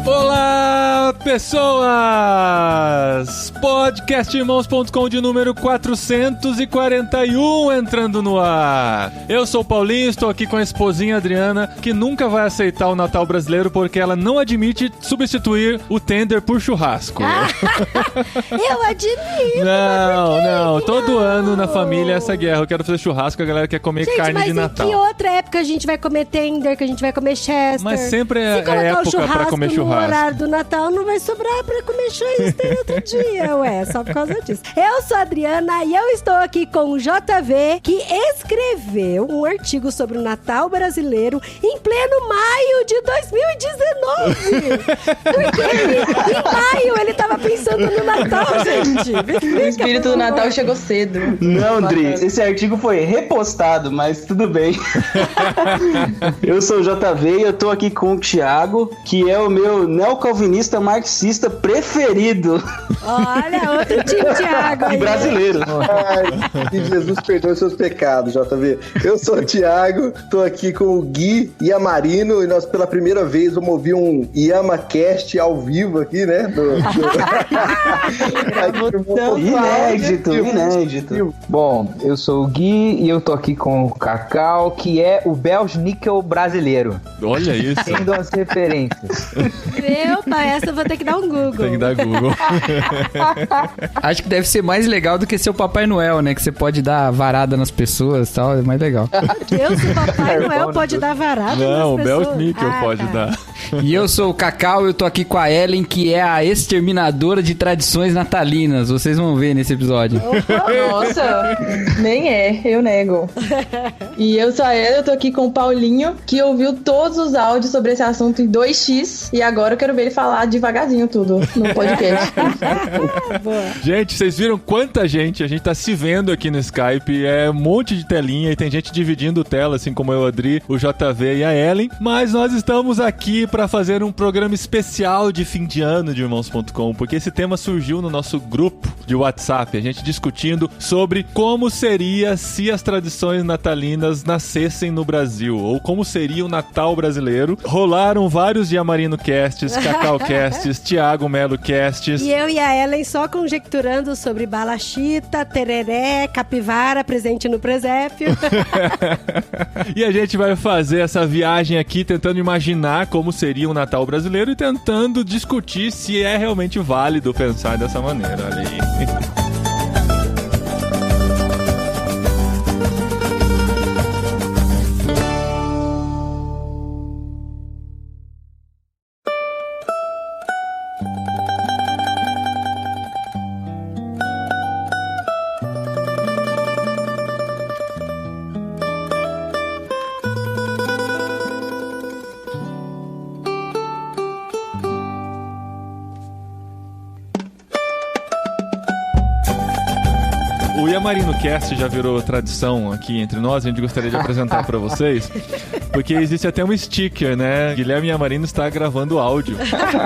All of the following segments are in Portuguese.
Olá, pessoas! Podcastirmãos.com de número 441 entrando no ar. Eu sou o Paulinho, estou aqui com a esposinha Adriana, que nunca vai aceitar o Natal brasileiro porque ela não admite substituir o tender por churrasco. Eu admito. Não. Todo ano na família essa guerra. Eu quero fazer churrasco, a galera quer comer carne de Natal. Mas em que outra época a gente vai comer tender, que a gente vai comer chester? Mas sempre é época pra comer churrasco. No horário do Natal não vai sobrar pra comer chester outro dia, só por causa disso. Eu sou a Adriana e eu estou aqui com o JV, que escreveu um artigo sobre o Natal brasileiro em pleno maio de 2019. Porque em maio ele tava pensando no Natal, gente. O espírito do Natal chegou cedo. Não, Dri, esse artigo foi repostado, mas tudo bem. Eu sou o JV e eu tô aqui com o Thiago, que é o meu neocalvinista marxista preferido. Olha, outro time, Thiago aí. Brasileiro. Ai, que Jesus perdoe seus pecados, JV. Eu sou o Thiago, tô aqui com o Gui Yamarino e nós pela primeira vez vamos ouvir um YamaCast ao vivo aqui, né? Inédito. Bom, eu sou o Gui e eu tô aqui com o Cacau, que é o Belschnickel brasileiro. Olha isso. Tendo as referências. Meu pai, essa eu vou ter que dar um Google. Tem que dar Google. Acho que deve ser mais legal do que ser o Papai Noel, né? Que você pode dar varada nas pessoas e tal, é mais legal. Deus, o Papai Noel pode dar varada nas pessoas? Não, o Belschnickel pode dar. E eu sou o Cacau e eu tô aqui com a Ellen, que é a exterminadora de tradições natalinas. Vocês vão ver nesse episódio. Nossa, nem eu nego. E eu sou a Ellen, eu tô aqui com o Paulinho, que ouviu todos os áudios sobre esse assunto em 2x. E agora eu quero ver ele falar devagarzinho tudo no podcast. Gente, vocês viram quanta gente? A gente tá se vendo aqui no Skype. É um monte de telinha e tem gente dividindo tela, assim como eu, Adri, o JV e a Ellen. Mas nós estamos aqui pra fazer um programa especial de fim de ano de Irmãos.com, porque esse tema surgiu no nosso grupo de WhatsApp, a gente discutindo sobre como seria se as tradições natalinas nascessem no Brasil, ou como seria o Natal brasileiro. Rolaram vários Yamarino Casts, Cacau Casts, Thiago Melo Casts. E eu e a Ellen só conjecturando sobre balachita, tereré, capivara presente no presépio. E a gente vai fazer essa viagem aqui tentando imaginar como seria o Natal brasileiro e tentando discutir se é realmente válido pensar dessa maneira. Olha aí. O Yamarino Cast já virou tradição aqui entre nós, a gente gostaria de apresentar pra vocês, porque existe até um sticker, né? Guilherme Yamarino está gravando áudio.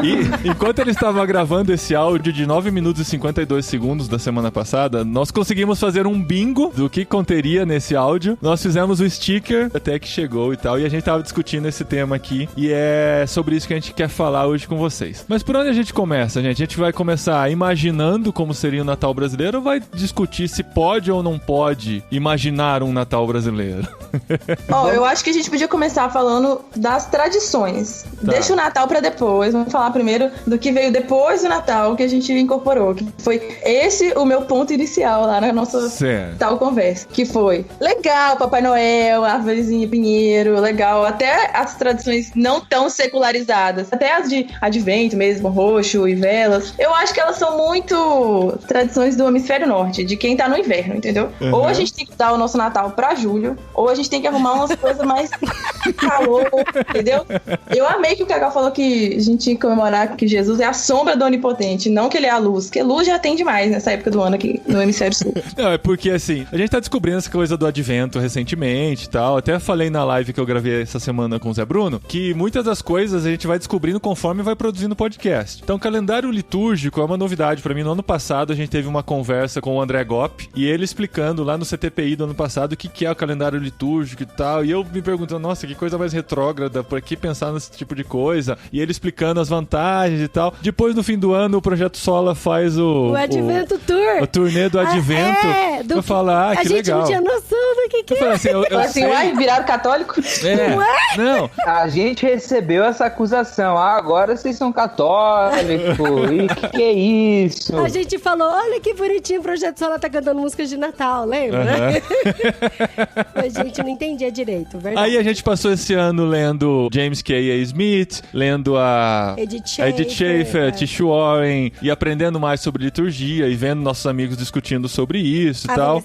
E enquanto ele estava gravando esse áudio de 9 minutos e 52 segundos da semana passada, nós conseguimos fazer um bingo do que conteria nesse áudio. Nós fizemos o sticker até que chegou e tal, e a gente tava discutindo esse tema aqui, e é sobre isso que a gente quer falar hoje com vocês. Mas por onde a gente começa, gente? A gente vai começar imaginando como seria o Natal brasileiro ou vai discutir se pode ou não pode imaginar um Natal brasileiro? Eu acho que a gente podia começar falando das tradições. Tá. Deixa o Natal pra depois. Vamos falar primeiro do que veio depois do Natal, que a gente incorporou. Que foi esse o meu ponto inicial lá na nossa tal conversa. Que foi legal, Papai Noel, árvorezinha, pinheiro, legal. Até as tradições não tão secularizadas. Até as de advento mesmo, roxo e velas. Eu acho que elas são muito tradições do hemisfério norte, de quem tá no inverno, entendeu? Uhum. Ou a gente tem que dar o nosso Natal pra julho, ou a gente tem que arrumar umas coisas mais falou, entendeu? Eu amei que o Cacau falou que a gente tinha que comemorar que Jesus é a sombra do Onipotente, não que ele é a luz, porque luz já tem demais nessa época do ano aqui no Hemisfério Sul. Não, é porque assim, a gente tá descobrindo essa coisa do advento recentemente e tal, até falei na live que eu gravei essa semana com o Zé Bruno, que muitas das coisas a gente vai descobrindo conforme vai produzindo podcast. Então, o calendário litúrgico é uma novidade pra mim. No ano passado, a gente teve uma conversa com o André Gopp, e ele explicando lá no CTPI do ano passado o que é o calendário litúrgico e tal, e eu me perguntando, nossa, que coisa mais retrógrada, por que pensar nesse tipo de coisa? E ele explicando as vantagens e tal. Depois, no fim do ano, o Projeto Sola faz o Advento Tour. O turnê do Advento. Eu falo, que legal. A gente não tinha noção do que é. Assim, uai, viraram católico? Não. A gente recebeu essa acusação. Agora vocês são católicos. E que é isso? A gente falou, olha que bonitinho, o Projeto Sola tá cantando músicas de Natal, lembra? A gente não entendia direito, verdade. Aí a gente passou esse ano lendo James K. A. Smith, lendo a Edith Schaefer, Tish Warren, e aprendendo mais sobre liturgia, e vendo nossos amigos discutindo sobre isso e tal.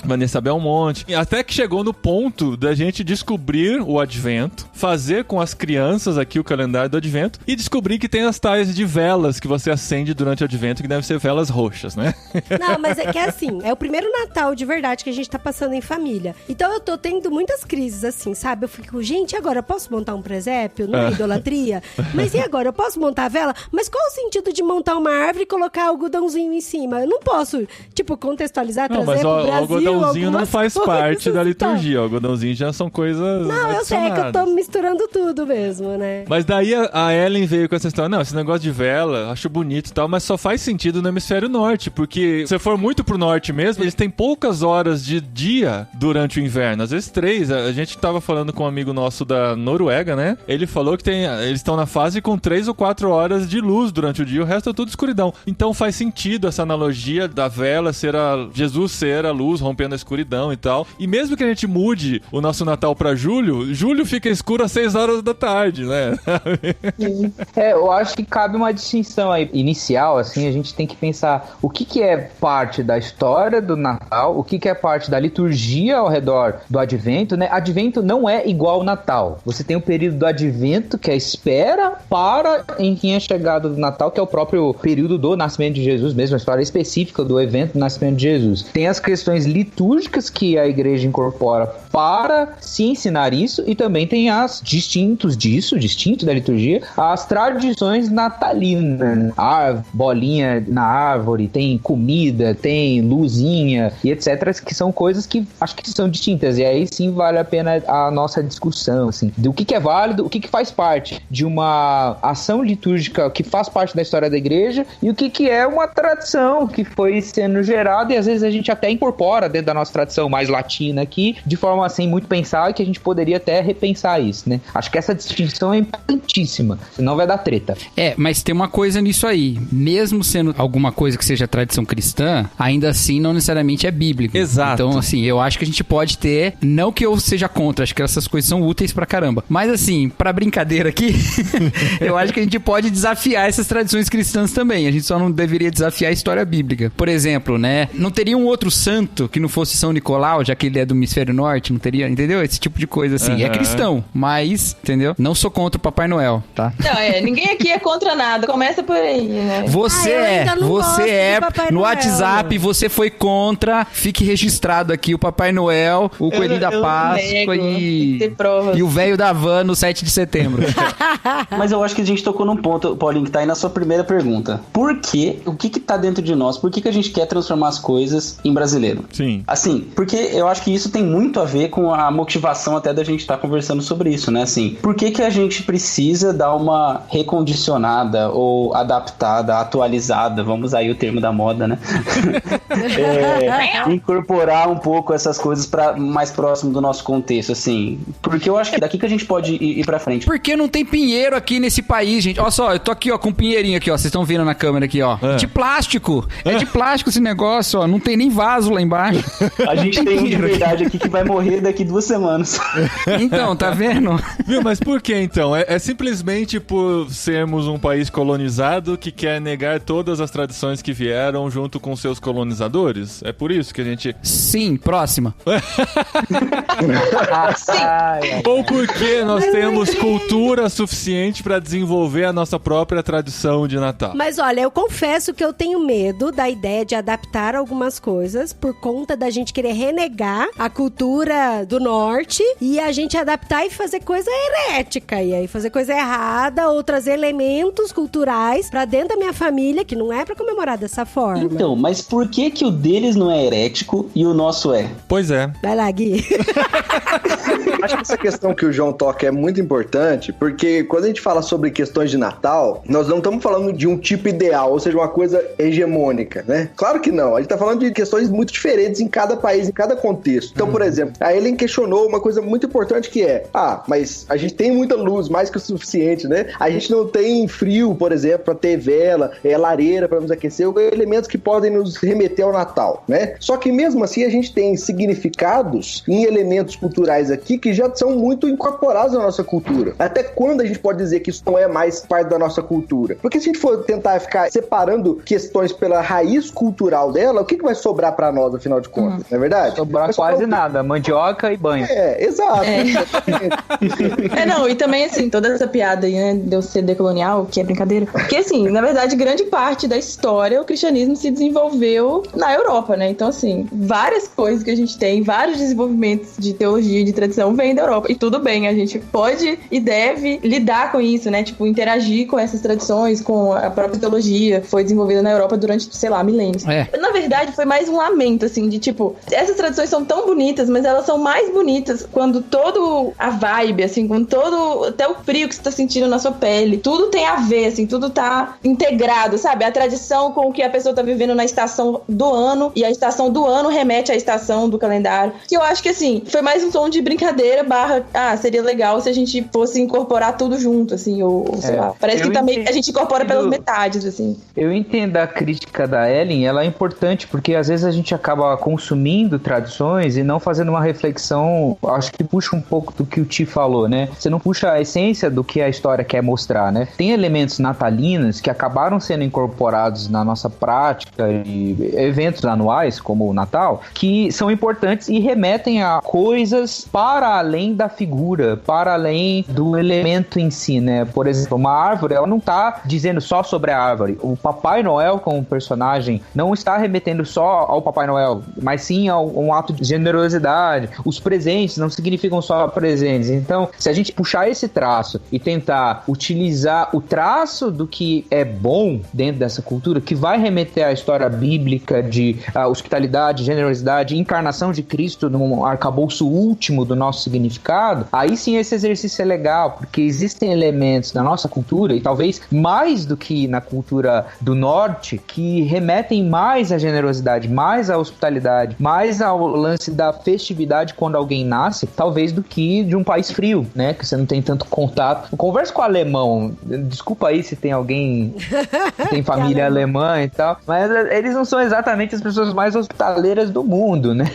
Vanessa Belmonte. E até que chegou no ponto da gente descobrir o Advento, fazer com as crianças aqui o calendário do Advento, e descobrir que tem as tais de velas que você acende durante o Advento, que devem ser velas roxas, né? Não, mas é que é assim, é o primeiro Natal de verdade que a gente tá passando em família. Então eu tô tendo muitas crises assim, sabe? Eu fico, gente, agora eu posso montar um presépio? Não é idolatria? Mas e agora? Eu posso montar a vela? Mas qual o sentido de montar uma árvore e colocar algodãozinho em cima? Eu não posso, contextualizar, trazer pro Brasil. Mas o algodãozinho não faz parte da liturgia. O algodãozinho já são coisas Não, eu sei, é que eu tô misturando tudo mesmo, né? Mas daí a Ellen veio com essa história, não, esse negócio de vela, acho bonito e tal, mas só faz sentido no hemisfério norte, porque se você for muito pro norte mesmo, eles têm poucas horas de dia durante o inverno, às vezes 3. A gente tava falando com um amigo nosso da Noruega, né? Ele falou que eles estão na fase com 3 ou 4 horas de luz durante o dia, o resto é tudo escuridão. Então faz sentido essa analogia da vela Jesus ser a luz, rompendo a escuridão e tal. E mesmo que a gente mude o nosso Natal pra julho fica escuro às 6 horas da tarde, né? Eu acho que cabe uma distinção aí inicial, assim, a gente tem que pensar o que é parte da história do Natal, o que é parte da liturgia ao redor do Advento, né? Advento não é igual ao Natal. Você tem o período do Advento, que é a espera para enfim a chegada do Natal, que é o próprio período do nascimento de Jesus mesmo, a história específica do evento do nascimento de Jesus. Tem as questões litúrgicas que a igreja incorpora para se ensinar isso, e também tem as distinto da liturgia, as tradições natalinas. A bolinha na árvore, tem comida, tem luzinha e etc, que são coisas que acho que são distintas, e aí sim vale a pena a nossa discussão, assim, do que é válido, o que faz parte de uma ação litúrgica que faz parte da história da igreja, e o que é uma tradição que foi sendo gerada, e às vezes a gente até incorpora dentro da nossa tradição mais latina aqui, de forma assim muito pensar, que a gente poderia até repensar isso, né? Acho que essa distinção é importantíssima, senão vai dar treta. Mas tem uma coisa nisso aí, mesmo sendo alguma coisa que seja tradição cristã, ainda assim não necessariamente é bíblico. Exato. Então, assim, eu acho que a gente pode ter, não que eu seja contra, acho que essas coisas são úteis pra caramba, mas assim, pra brincadeira aqui, eu acho que a gente pode desafiar essas tradições cristãs também, a gente só não deveria desafiar a história bíblica. Por exemplo, né, não teria um outro santo que não fosse São Nicolau, já que ele é do hemisfério norte, não teria, entendeu? Esse tipo de coisa, assim. É cristão, mas, entendeu? Não sou contra o Papai Noel, tá? Não, ninguém aqui é contra nada, começa por aí, né? Você no WhatsApp, você foi contra, fique registrado aqui, o Papai Noel, o Coelhinho da Páscoa e o velho da van no 7 de setembro. Mas eu acho que a gente tocou num ponto, Paulinho, que tá aí na sua primeira pergunta. Por quê? O que tá dentro de nós? Por que a gente quer transformar as coisas em brasileiro? Sim. Assim, porque eu acho que isso tem muito a ver com a motivação até da gente estar conversando sobre isso, né? Assim, por que a gente precisa dar uma recondicionada ou adaptada, atualizada, vamos aí o termo da moda, né? Incorporar um pouco essas coisas para mais próximo do nosso contexto, assim. Porque eu acho que é daqui que a gente pode ir pra frente. Porque não tem pinheiro aqui nesse país, gente. Olha só, eu tô aqui, ó, com um pinheirinho aqui, ó. Vocês estão vendo na câmera aqui, ó. De plástico. É de plástico esse negócio, ó. Não tem nem vaso lá embaixo. A gente tem um de verdade aqui que vai morrer daqui 2 semanas. Então, tá vendo? Viu, mas por que então? É simplesmente por sermos um país colonizado que quer negar todas as tradições que vieram junto com seus colonizadores? É por isso que a gente... Sim, próxima. Sim. Ou porque nós temos cultura suficiente pra desenvolver a nossa própria tradição de Natal? Mas olha, eu confesso que eu tenho medo da ideia de adaptar algumas coisas por conta da gente querer renegar a cultura do norte e a gente adaptar e fazer coisa herética. E aí fazer coisa errada ou trazer elementos culturais pra dentro da minha família, que não é pra comemorar dessa forma. Então, mas por que o deles não é herético e o nosso é? Pois é. Vai lá, Gui. Acho que essa questão que o João toca é muito importante, porque quando a gente fala sobre questões de Natal, nós não estamos falando de um tipo ideal, ou seja, uma coisa hegemônica, né? Claro que não. A gente tá falando de questões muito diferentes em cada país, em cada contexto. Então, por exemplo, a Ellen questionou uma coisa muito importante que é, mas a gente tem muita luz, mais que o suficiente, né? A gente não tem frio, por exemplo, pra ter vela, lareira pra nos aquecer, elementos que podem nos remeter ao Natal, né? Só que mesmo assim a gente tem significados em elementos culturais aqui que já são muito incorporados na nossa cultura. Até quando a gente pode dizer que isso não é mais parte da nossa cultura? Porque se a gente for tentar ficar separando questões pela raiz cultural dela, o que vai sobrar pra nós, afinal de contas? Não é verdade? Sobrar quase nada, mandioca e banho. Exato. Não, e também, assim, toda essa piada aí, né, de eu ser decolonial, que é brincadeira. Porque, assim, na verdade, grande parte da história, o cristianismo se desenvolveu na Europa, né? Então, assim, várias coisas que a gente tem, vários desenvolvimentos de teologia e de tradição vêm da Europa. E tudo bem, a gente pode e deve lidar com isso, né? Tipo, interagir com essas tradições, com a própria teologia, foi desenvolvida na Europa durante, sei lá, milênios. Na verdade, foi mais um lamento, assim, de tipo, essas tradições são tão bonitas, mas elas são mais bonitas quando todo a vibe, assim, com todo, até o frio que você tá sentindo na sua pele, tudo tem a ver, assim, tudo tá integrado, sabe? A tradição com o que a pessoa tá vivendo na estação do ano, e a estação do ano remete à estação do calendário. Que eu acho que, assim, foi mais um tom de brincadeira / seria legal se a gente fosse incorporar tudo junto, assim, ou sei lá. Parece que também a gente incorpora pelas metades, assim. Eu entendo a crítica da Ellen, ela é importante, porque às vezes a gente acaba consumindo tradições e não fazendo uma reflexão, acho que puxa um pouco do que o Ti falou, né? Você não puxa a essência do que a história quer mostrar, né? Tem elementos natalinos que acabaram sendo incorporados na nossa prática e eventos anuais, como o Natal, que são importantes e remetem a coisas para além da figura, para além do elemento em si, né? Por exemplo, uma árvore, ela não está dizendo só sobre a árvore. O Papai Noel como personagem não está remetendo só ao Papai Noel, mas sim a um ato de generosidade. Os presentes não significam só presentes. Então, se a gente puxar esse traço e tentar utilizar o traço do que é bom dentro dessa cultura, que vai remeter à história bíblica de hospitalidade, generosidade, encarnação de Cristo num arcabouço último do nosso significado, aí sim esse exercício é legal, porque existem elementos na nossa cultura, e talvez mais do que na cultura do norte, que remetem mais à generosidade, mais à hospitalidade, mais ao lance da festividade quando alguém nasce, talvez do que de um país frio, né? Que você não tem tanto contato. Eu converso com o alemão, desculpa aí se tem alguém que tem família alemã e tal, mas eles não são exatamente as pessoas mais hospitaleiras do mundo, né?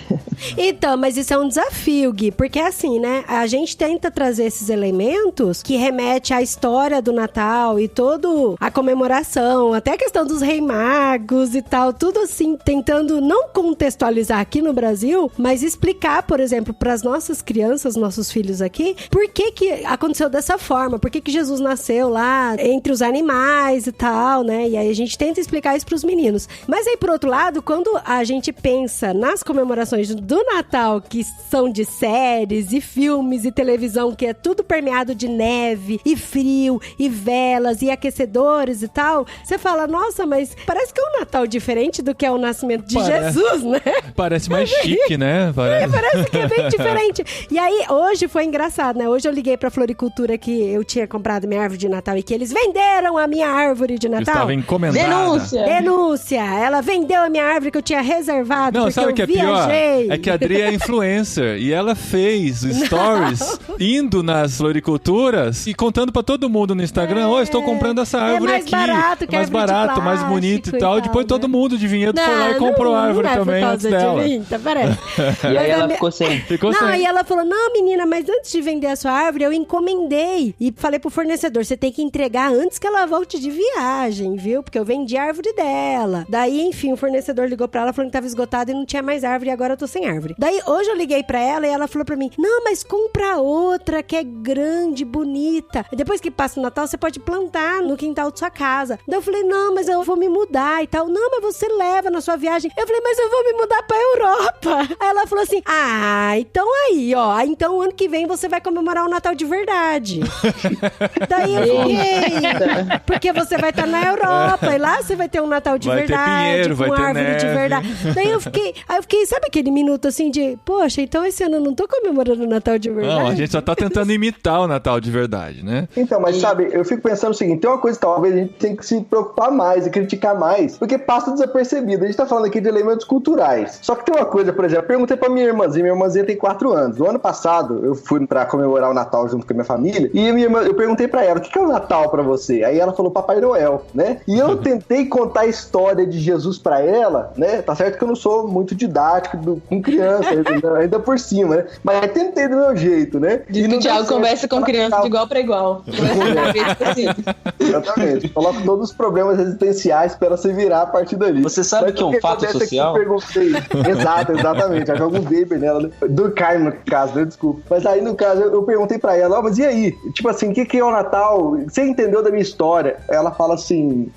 Então, mas isso é um desafio, Gui, porque assim, né? A gente tenta trazer esses elementos que remete à história do Natal e toda a comemoração, até a questão dos Reis Magos e tal, tudo assim, tentando não contextualizar aqui no Brasil, mas explicar, por exemplo, para as nossas crianças, nossos filhos aqui, por que aconteceu dessa forma, por que Jesus nasceu lá entre os animais e tal, né? E aí a gente tenta explicar isso para os meninos. Mas aí, por outro lado, quando a gente pensa nas comemorações do Natal, que são de séries e filmes e televisão, que é tudo permeado de neve e frio e velas e aquecedores e tal, você fala, nossa, mas parece que é um Natal diferente do que é o nascimento de Jesus, né? Parece mais chique, né? Parece que é bem diferente. E aí, hoje foi engraçado, né? Hoje eu liguei pra Floricultura que eu tinha comprado minha árvore de Natal e que eles venderam a minha árvore de Natal. Estava encomendada. Denúncia! Ela vendeu a minha árvore que eu tinha reservado. Não, sabe o que é pior? É que a Adri é influencer e ela fez stories indo nas floriculturas e contando pra todo mundo no Instagram, estou comprando essa árvore aqui. É mais barato, mais bonito e tal. Depois todo mundo de Vinhedo foi lá e comprou a árvore também antes dela. Peraí. parece. E aí ela ficou sem. Aí ela falou, não, menina, mas antes de vender a sua árvore, eu encomendei. E falei pro fornecedor, você tem que entregar antes que ela volte de viagem, viu? Porque eu vendi a árvore dela. Daí, enfim, o fornecedor ligou pra ela, falando que tava esgotado e não tinha mais árvore, e agora eu tô sem árvore. Daí, hoje eu liguei pra ela e ela falou pra mim, não, mas compra outra que é grande, bonita. E depois que passa o Natal, você pode plantar no quintal de sua casa. Daí eu falei, não, mas eu vou me mudar e tal. Não, mas você leva na sua viagem. Eu falei, mas eu vou me mudar pra Europa. Aí ela falou assim, então aí, ó. Então ano que vem você vai comemorar o Natal de verdade. Daí eu fiquei, porque você vai estar na Europa e lá você vai ter um Natal de verdade, ter pinheiro, com árvore de verdade. Daí eu fiquei, sabe aquele minuto assim de, poxa, então esse ano eu não tô comemorando o Natal de verdade? Não, a gente só tá tentando imitar o Natal de verdade, né? Então, mas sabe, eu fico pensando o seguinte, tem uma coisa que talvez a gente tem que se preocupar mais e criticar mais, porque passa desapercebido. A gente tá falando aqui de elementos culturais. Só que tem uma coisa, por exemplo, eu perguntei pra minha irmãzinha tem 4 anos. No ano passado, eu fui pra comemorar o Natal junto com a minha família, e eu perguntei pra ela, o que é o Natal pra você? Aí ela falou, Papai Noel, né? E eu tentei contar a história de Jesus pra ela, né? Tá certo que eu não sou muito didático com criança, ainda por cima, né? Mas eu tentei do meu jeito, né? Diz que o Thiago conversa com criança de igual pra igual. Exatamente. Coloco todos os problemas existenciais pra ela se virar a partir dali. Você sabe que é um fato social? Exatamente. Eu jogo um Weber nela, né? Durkheim, no caso, né? Desculpa. Mas aí, no caso, eu perguntei pra ela, mas e aí? Tipo assim, o que é o Natal? Você entendeu da minha história? Ela fala assim,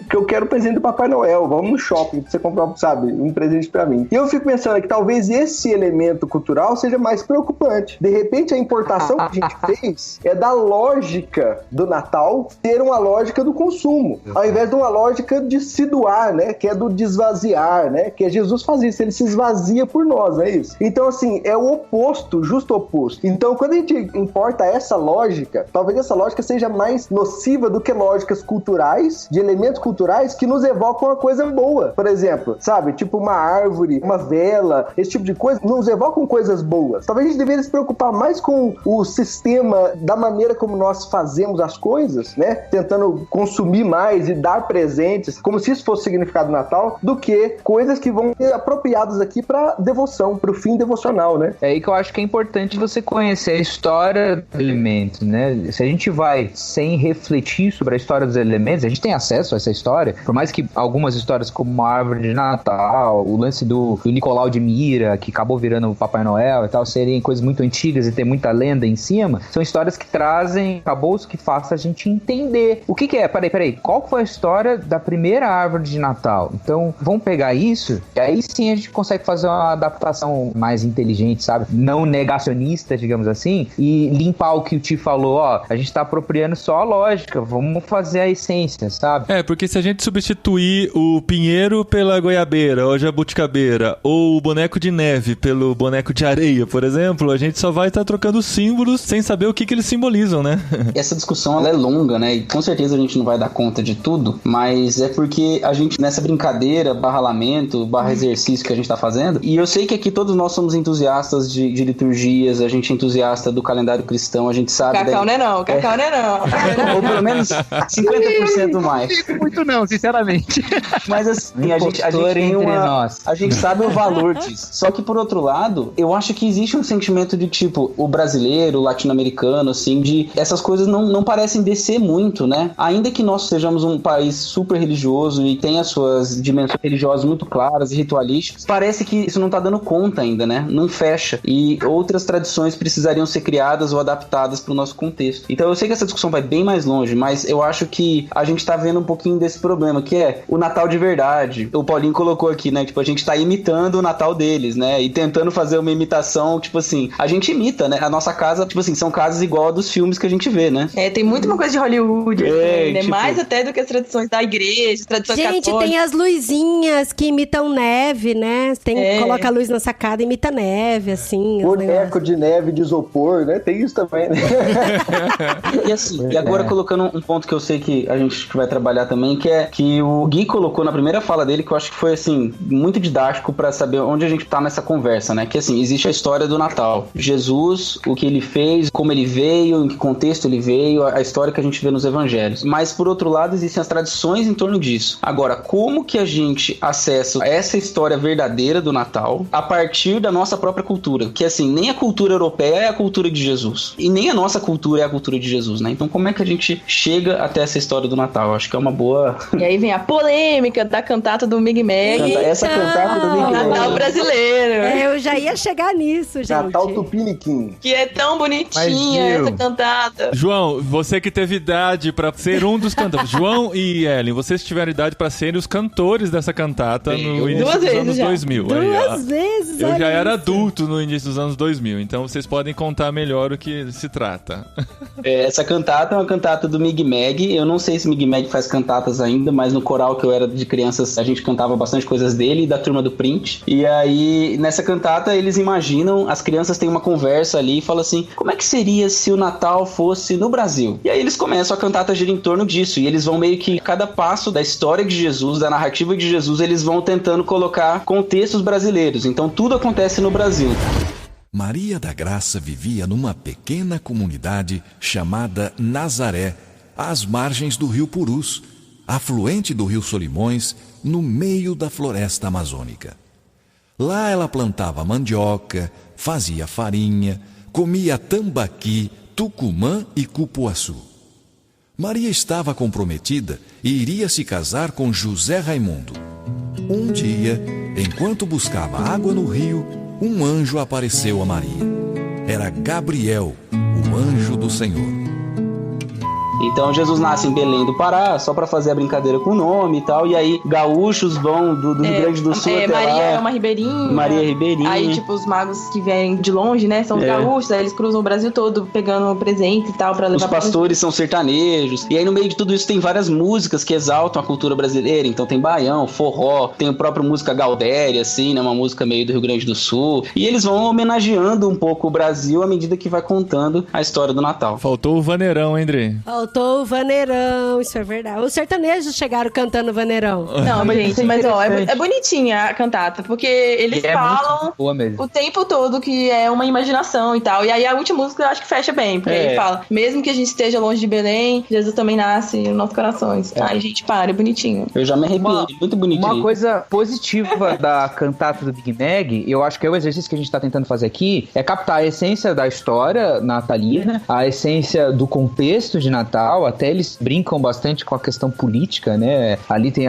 que eu quero o presente do Papai Noel, vamos no shopping pra você comprar, sabe, um presente pra mim. E eu fico pensando que talvez esse elemento cultural seja mais preocupante. De repente, a importação que a gente fez é da lógica do Natal ter uma lógica do consumo, ao invés de uma lógica de se doar, né? Que é do desvaziar, né? Que é Jesus faz isso, ele se esvazia por nós, é isso? Então, assim, é o oposto, justo oposto. Então, quando a gente importa essa lógica, talvez essa lógica seja mais nociva do que lógicas culturais, de elementos culturais que nos evocam uma coisa boa. Por exemplo, sabe? Tipo uma árvore, uma vela, esse tipo de coisa, nos evocam coisas boas. Talvez a gente deveria se preocupar mais com o sistema da maneira como nós fazemos as coisas, né? Tentando consumir mais e dar presentes, como se isso fosse o significado do Natal, do que coisas que vão ser apropriadas aqui pra devoção, pro fim devocional, né? É aí que eu acho que é importante você conhecer a história do elemento, né? Se a gente vai sem refletir sobre a história dos elementos, a gente tem acesso a essa história, por mais que algumas histórias como a árvore de Natal, o lance do Nicolau de Mira, que acabou virando o Papai Noel e tal, serem coisas muito antigas e tem muita lenda em cima, são histórias que trazem acabouço que faça a gente entender o que é. Peraí, qual foi a história da primeira árvore de Natal? Então, vamos pegar isso, e aí sim a gente consegue fazer uma adaptação mais inteligente, sabe? Não negacionista, digamos assim, e limpar o que o Ti falou, ó, a gente tá apropriando só a lógica, vamos fazer a essência, sabe? Porque se a gente substituir o pinheiro pela goiabeira, ou jabuticabeira, ou o boneco de neve pelo boneco de areia, por exemplo, a gente só vai estar trocando símbolos sem saber o que eles simbolizam, né? Essa discussão, ela é longa, né? E com certeza a gente não vai dar conta de tudo, mas é porque a gente, nessa brincadeira, barra lamento, barra exercício que a gente tá fazendo, e eu sei que aqui todos nós somos entusiastas de liturgias, a gente é entusiasta do calendário cristão, a gente sabe... Cacau não é não. Ou pelo menos 50% mais. Não muito não, sinceramente. Mas assim, a gente tem a gente sabe o valor disso. Só que por outro lado, eu acho que existe um sentimento de tipo, o brasileiro, o latino-americano, assim, de essas coisas não parecem descer muito, né? Ainda que nós sejamos um país super religioso e tenha suas dimensões religiosas muito claras e ritualísticas, parece que isso não tá dando conta ainda, né? Não fecha. E outras tradições precisariam ser criadas ou adaptadas pro nosso contexto. Então eu sei que essa discussão vai bem mais longe, mas eu acho que a gente tá vendo um pouquinho desse problema, que é o Natal de verdade. O Paulinho colocou aqui, né? Tipo, a gente tá imitando o Natal deles, né? E tentando fazer uma imitação, tipo assim, a gente imita, né? A nossa casa, tipo assim, são casas igual a dos filmes que a gente vê, né? Tem muito uma coisa de Hollywood, né? Tipo... Mais até do que as tradições da igreja, tradições católicas. Gente, tem as luzinhas que imitam neve, né? Coloca a luz na sacada e imita neve, assim. Boneco de neve de isopor, né? Tem isso também, né? E assim, e agora colocando um ponto que eu sei que a gente vai trabalhar também, que é que o Gui colocou na primeira fala dele, que eu acho que foi, assim, muito didático pra saber onde a gente tá nessa conversa, né? Que, assim, existe a história do Natal. Jesus, o que ele fez, como ele veio, em que contexto ele veio, a história que a gente vê nos evangelhos. Mas, por outro lado, existem as tradições em torno disso. Agora, como que a gente acessa essa história verdadeira do Natal Natal a partir da nossa própria cultura, que assim, nem a cultura europeia é a cultura de Jesus, e nem a nossa cultura é a cultura de Jesus, né? Então como é que a gente chega até essa história do Natal? Eu acho que é uma boa... E aí vem a polêmica da cantata do Mig Mag. Essa cantata do Mig Mag. Natal brasileiro. Eu já ia chegar nisso, gente. Natal Tupiniquim. Que é tão bonitinha essa cantata. João, você que teve idade pra ser um dos cantores. João e Ellen, vocês tiveram idade pra serem os cantores dessa cantata no início dos anos 2000. Duas vezes. Eu já era adulto no início dos anos 2000, então vocês podem contar melhor o que se trata. Essa cantata é uma cantata do Mig Mag. Eu não sei se Mig Mag faz cantatas ainda, mas no coral que eu era de crianças, a gente cantava bastante coisas dele e da Turma do Print. E aí, nessa cantata, eles imaginam, as crianças têm uma conversa ali e falam assim, como é que seria se o Natal fosse no Brasil? E aí eles começam, a cantata gira em torno disso, e eles vão meio que, cada passo da história de Jesus, da narrativa de Jesus, eles vão tentando colocar contextos brasileiros. Então tudo acontece no Brasil. Maria da Graça vivia numa pequena comunidade chamada Nazaré, às margens do rio Purus, afluente do rio Solimões, no meio da floresta amazônica. Lá ela plantava mandioca, fazia farinha, comia tambaqui, tucumã e cupuaçu. Maria estava comprometida e iria se casar com José Raimundo. Um dia, enquanto buscava água no rio, um anjo apareceu a Maria. Era Gabriel, o anjo do Senhor. Então Jesus nasce em Belém do Pará, só pra fazer a brincadeira com o nome e tal, e aí gaúchos vão do Rio Grande do Sul até Maria lá. é uma ribeirinha. Maria Ribeirinha. Aí, tipo, os magos que vêm de longe, né, são os gaúchos, aí eles cruzam o Brasil todo pegando presente e tal pra levar. Os pastores são sertanejos, e aí no meio de tudo isso tem várias músicas que exaltam a cultura brasileira, então tem baião, forró, tem a própria música Gaudéria, assim, né, uma música meio do Rio Grande do Sul, e eles vão homenageando um pouco o Brasil à medida que vai contando a história do Natal. Faltou o vaneirão, hein, André? Faltou o vaneirão, isso é verdade. Os sertanejos chegaram cantando vaneirão. Não, gente, mas ó, é bonitinha a cantata, porque eles falam o tempo todo que é uma imaginação e tal. E aí a última música eu acho que fecha bem, porque ele fala, mesmo que a gente esteja longe de Belém, Jesus também nasce nos nossos corações. Ai, gente, para, é bonitinho. Eu já me arrepiei, muito bonitinho. Uma coisa positiva da cantata do Big Mag, eu acho que é o exercício que a gente tá tentando fazer aqui, é captar a essência da história natalina, a essência do contexto de Natal, até eles brincam bastante com a questão política, né? Ali tem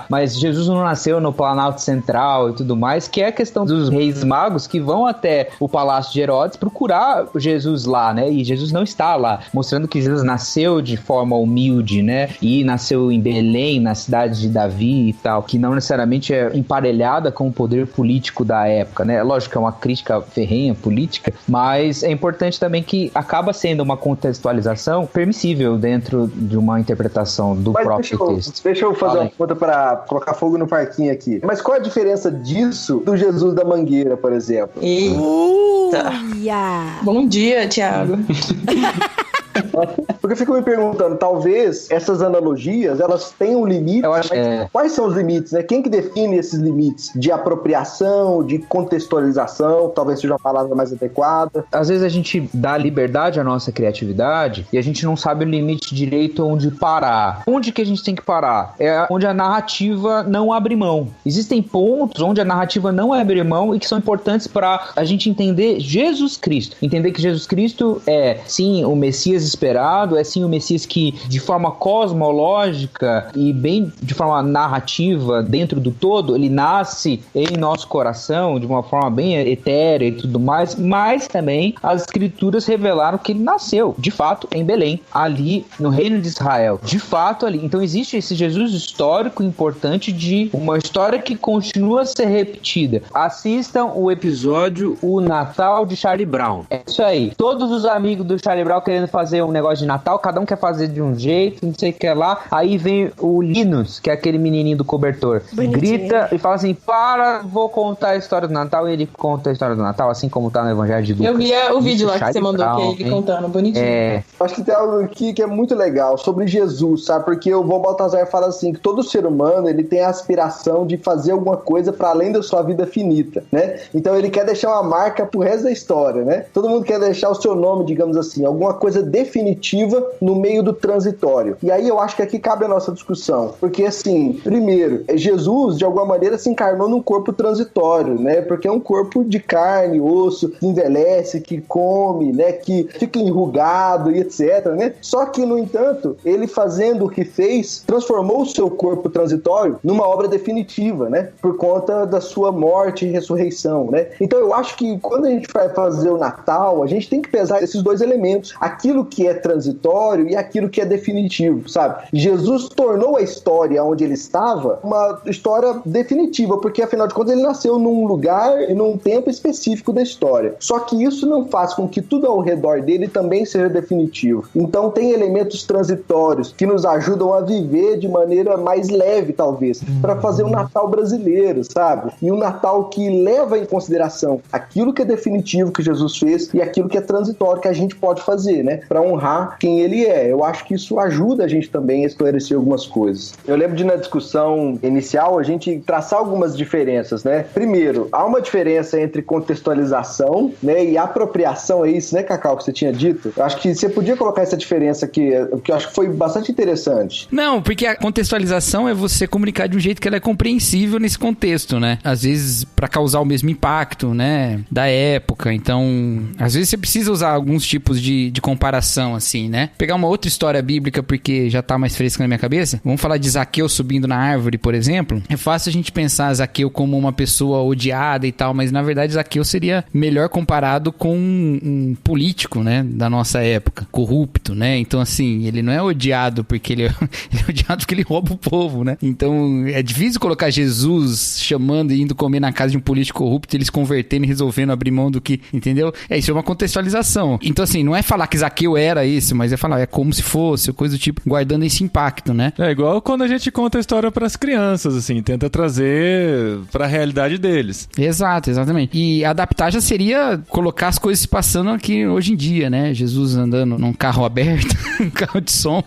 mas Jesus não nasceu no Planalto Central e tudo mais, que é a questão dos reis magos que vão até o Palácio de Herodes procurar Jesus lá, né? E Jesus não está lá, mostrando que Jesus nasceu de forma humilde, né? E nasceu em Belém, na cidade de Davi e tal, que não necessariamente é emparelhada com o poder político da época, né? Lógico que é uma crítica ferrenha política, mas é importante também que acaba sendo uma contextualização permissível dentro de uma interpretação do próprio texto. Deixa eu fazer uma pergunta para colocar fogo no parquinho aqui. Mas qual a diferença disso do Jesus da Mangueira, por exemplo? Bom dia, Thiago. Porque eu fico me perguntando, talvez essas analogias, elas tenham limite, mas quais são os limites, né? Quem que define esses limites de apropriação, de contextualização, talvez seja uma palavra mais adequada? Às vezes a gente dá liberdade à nossa criatividade e a gente não sabe o limite direito onde parar. Onde que a gente tem que parar? É onde a narrativa não abre mão. Existem pontos onde a narrativa não abre mão e que são importantes para a gente entender Jesus Cristo. Entender que Jesus Cristo é, sim, o Messias esperado, é sim o Messias que, de forma cosmológica e bem de forma narrativa, dentro do todo, ele nasce em nosso coração de uma forma bem etérea e tudo mais, mas também as escrituras revelaram que ele nasceu, de fato, em Belém, ali no reino de Israel, de fato ali. Então existe esse Jesus histórico importante de uma história que continua a ser repetida. Assistam o episódio O Natal de Charlie Brown. É isso aí. Todos os amigos do Charlie Brown querendo fazer um negócio de Natal, cada um quer fazer de um jeito, não sei o que lá. Aí vem o Linus, que é aquele menininho do cobertor, grita e fala assim, vou contar a história do Natal, e ele conta a história do Natal, assim como tá no Evangelho de Lucas. Eu vi o vídeo lá que você mandou, que é ele contando, bonitinho. Acho que tem algo aqui que é muito legal, sobre Jesus, sabe? Porque o Vô Baltazar fala assim, que todo ser humano, ele tem a aspiração de fazer alguma coisa para além da sua vida finita, né? Então ele quer deixar uma marca pro resto da história, né? Todo mundo quer deixar o seu nome, digamos assim, alguma coisa definida definitiva no meio do transitório. E aí eu acho que aqui cabe a nossa discussão, porque assim, primeiro, Jesus de alguma maneira se encarnou num corpo transitório, né? Porque é um corpo de carne, osso, que envelhece, que come, né? Que fica enrugado e etc, né? Só que, no entanto, ele fazendo o que fez, transformou o seu corpo transitório numa obra definitiva, né? Por conta da sua morte e ressurreição, né? Então eu acho que quando a gente vai fazer o Natal, a gente tem que pesar esses dois elementos, aquilo que é transitório e aquilo que é definitivo, sabe? Jesus tornou a história onde ele estava uma história definitiva, porque afinal de contas ele nasceu num lugar e num tempo específico da história. Só que isso não faz com que tudo ao redor dele também seja definitivo. Então tem elementos transitórios que nos ajudam a viver de maneira mais leve, talvez, para fazer um Natal brasileiro, sabe? E um Natal que leva em consideração aquilo que é definitivo que Jesus fez e aquilo que é transitório que a gente pode fazer, né? Para honrar quem ele é. Eu acho que isso ajuda a gente também a esclarecer algumas coisas. Eu lembro de na discussão inicial a gente traçar algumas diferenças, né? Primeiro, há uma diferença entre contextualização, né, e apropriação, é isso, né, Cacau, que você tinha dito? Eu acho que você podia colocar essa diferença aqui, que eu acho que foi bastante interessante. Não, porque a contextualização é você comunicar de um jeito que ela é compreensível nesse contexto, né? Às vezes para causar o mesmo impacto, né, da época. Então, às vezes você precisa usar alguns tipos de comparação, assim, né? Pegar uma outra história bíblica, porque já tá mais fresca na minha cabeça. Vamos falar de Zaqueu subindo na árvore, por exemplo. É fácil a gente pensar Zaqueu como uma pessoa odiada e tal, mas na verdade Zaqueu seria melhor comparado com um político, né, da nossa época, corrupto, né? Então, assim, ele não é odiado porque ele é odiado porque ele rouba o povo, né? Então, é difícil colocar Jesus chamando e indo comer na casa de um político corrupto, ele se convertendo e resolvendo abrir mão do que, entendeu? Isso é uma contextualização. Então, assim, não é falar que Zaqueu era esse, mas é falar, é como se fosse, coisa do tipo, guardando esse impacto, né? É igual quando a gente conta a história pras crianças, assim, tenta trazer pra realidade deles. Exato, exatamente. E adaptar já seria colocar as coisas se passando aqui hoje em dia, né? Jesus andando num carro aberto, um carro de som,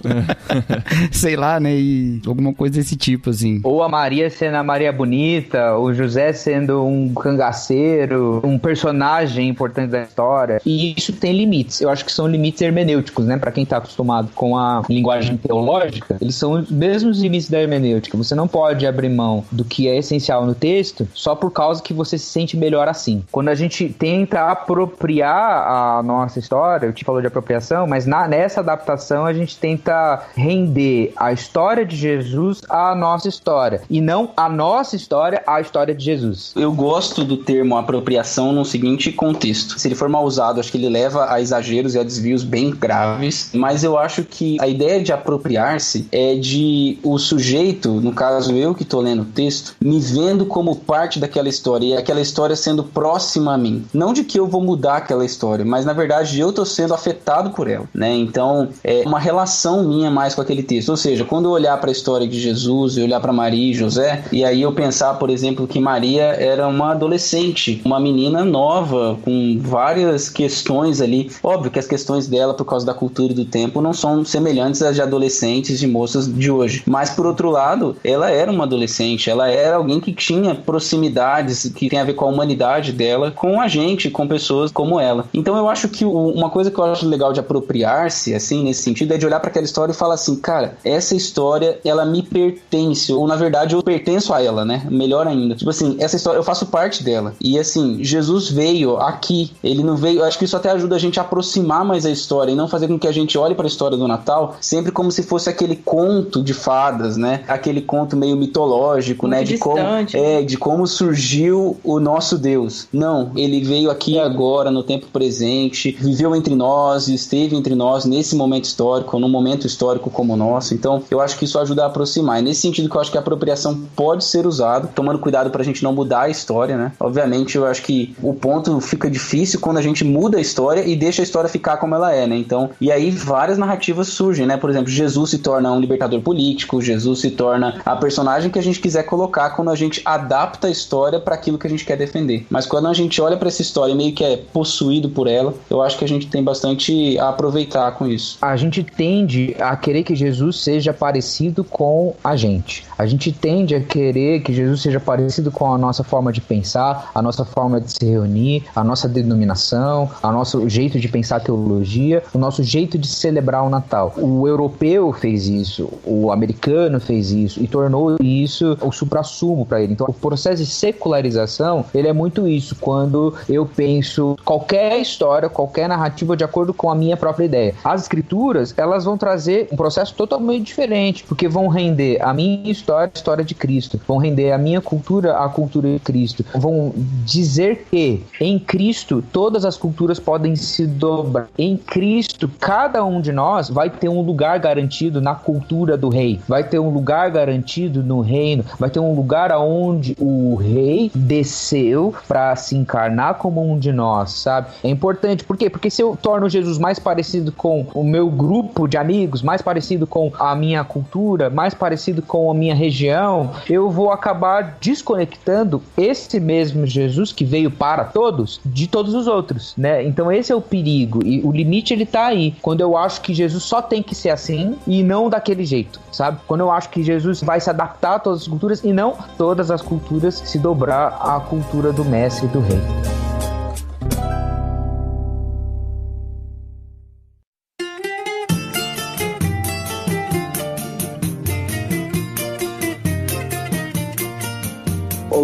sei lá, né? E alguma coisa desse tipo, assim. Ou a Maria sendo a Maria Bonita, o José sendo um cangaceiro, um personagem importante da história. E isso tem limites. Eu acho que são limites hermenêuticos, né? Pra quem tá acostumado com a linguagem teológica, eles são os mesmos limites da hermenêutica. Você não pode abrir mão do que é essencial no texto só por causa que você se sente melhor assim. Quando a gente tenta apropriar a nossa história, eu te falou de apropriação, mas nessa adaptação a gente tenta render a história de Jesus à nossa história, e não a nossa história à história de Jesus. Eu gosto do termo apropriação no seguinte contexto. Se ele for mal usado, acho que ele leva a exageros e a desvios bem graves, mas eu acho que a ideia de apropriar-se é de o sujeito, no caso eu que estou lendo o texto, me vendo como parte daquela história, e aquela história sendo próxima a mim. Não de que eu vou mudar aquela história, mas na verdade eu estou sendo afetado por ela, né? Então é uma relação minha mais com aquele texto. Ou seja, quando eu olhar para a história de Jesus, eu olhar para Maria e José, e aí eu pensar, por exemplo, que Maria era uma adolescente, uma menina nova, com várias questões ali. Óbvio que as questões dela, por causa da cultura e do tempo, não são semelhantes às de adolescentes e moças de hoje. Mas, por outro lado, ela era uma adolescente, ela era alguém que tinha proximidades que tem a ver com a humanidade dela, com a gente, com pessoas como ela. Então eu acho que uma coisa que eu acho legal de apropriar-se, assim, nesse sentido, é de olhar para aquela história e falar assim, cara, essa história, ela me pertence, ou na verdade eu pertenço a ela, né? Melhor ainda. Tipo assim, essa história, eu faço parte dela. E assim, Jesus veio aqui, ele não veio, eu acho que isso até ajuda a gente a aproximar mais a história e não fazer com que a gente olhe para a história do Natal sempre como se fosse aquele conto de fadas, né? Aquele conto meio mitológico, muito, né? De como surgiu o nosso Deus. Não, ele veio aqui agora, no tempo presente, viveu entre nós, esteve entre nós nesse momento histórico, num momento histórico como o nosso. Então, eu acho que isso ajuda a aproximar. É nesse sentido que eu acho que a apropriação pode ser usada, tomando cuidado pra gente não mudar a história, né? Obviamente, eu acho que o ponto fica difícil quando a gente muda a história e deixa a história ficar como ela é, né? Então, e aí várias narrativas surgem, né? Por exemplo, Jesus se torna um libertador político, Jesus se torna a personagem que a gente quiser colocar quando a gente adapta a história para aquilo que a gente quer defender. Mas quando a gente olha para essa história e meio que é possuído por ela, eu acho que a gente tem bastante a aproveitar com isso. A gente tende a querer que Jesus seja parecido com a gente. A gente tende a querer que Jesus seja parecido com a nossa forma de pensar, a nossa forma de se reunir, a nossa denominação, o nosso jeito de pensar teologia, o nosso jeito de celebrar o Natal. O europeu fez isso, o americano fez isso e tornou isso o suprassumo para ele. Então, o processo de secularização, ele é muito isso, quando eu penso qualquer história, qualquer narrativa de acordo com a minha própria ideia. As escrituras, elas vão trazer um processo totalmente diferente, porque vão render a minha história, a história de Cristo, vão render a minha cultura, a cultura de Cristo, vão dizer que em Cristo todas as culturas podem se dobrar. Em Cristo, cada um de nós vai ter um lugar garantido na cultura do rei, vai ter um lugar garantido no reino, vai ter um lugar aonde o rei desceu para se encarnar como um de nós, sabe? É importante, por quê? Porque se eu torno Jesus mais parecido com o meu grupo de amigos, mais parecido com a minha cultura, mais parecido com a minha região, eu vou acabar desconectando esse mesmo Jesus que veio para todos, de todos os outros, né? Então esse é o perigo, e o limite ele tá aí, quando eu acho que Jesus só tem que ser assim e não daquele jeito, sabe? Quando eu acho que Jesus vai se adaptar a todas as culturas e não todas as culturas se dobrar à cultura do mestre e do rei.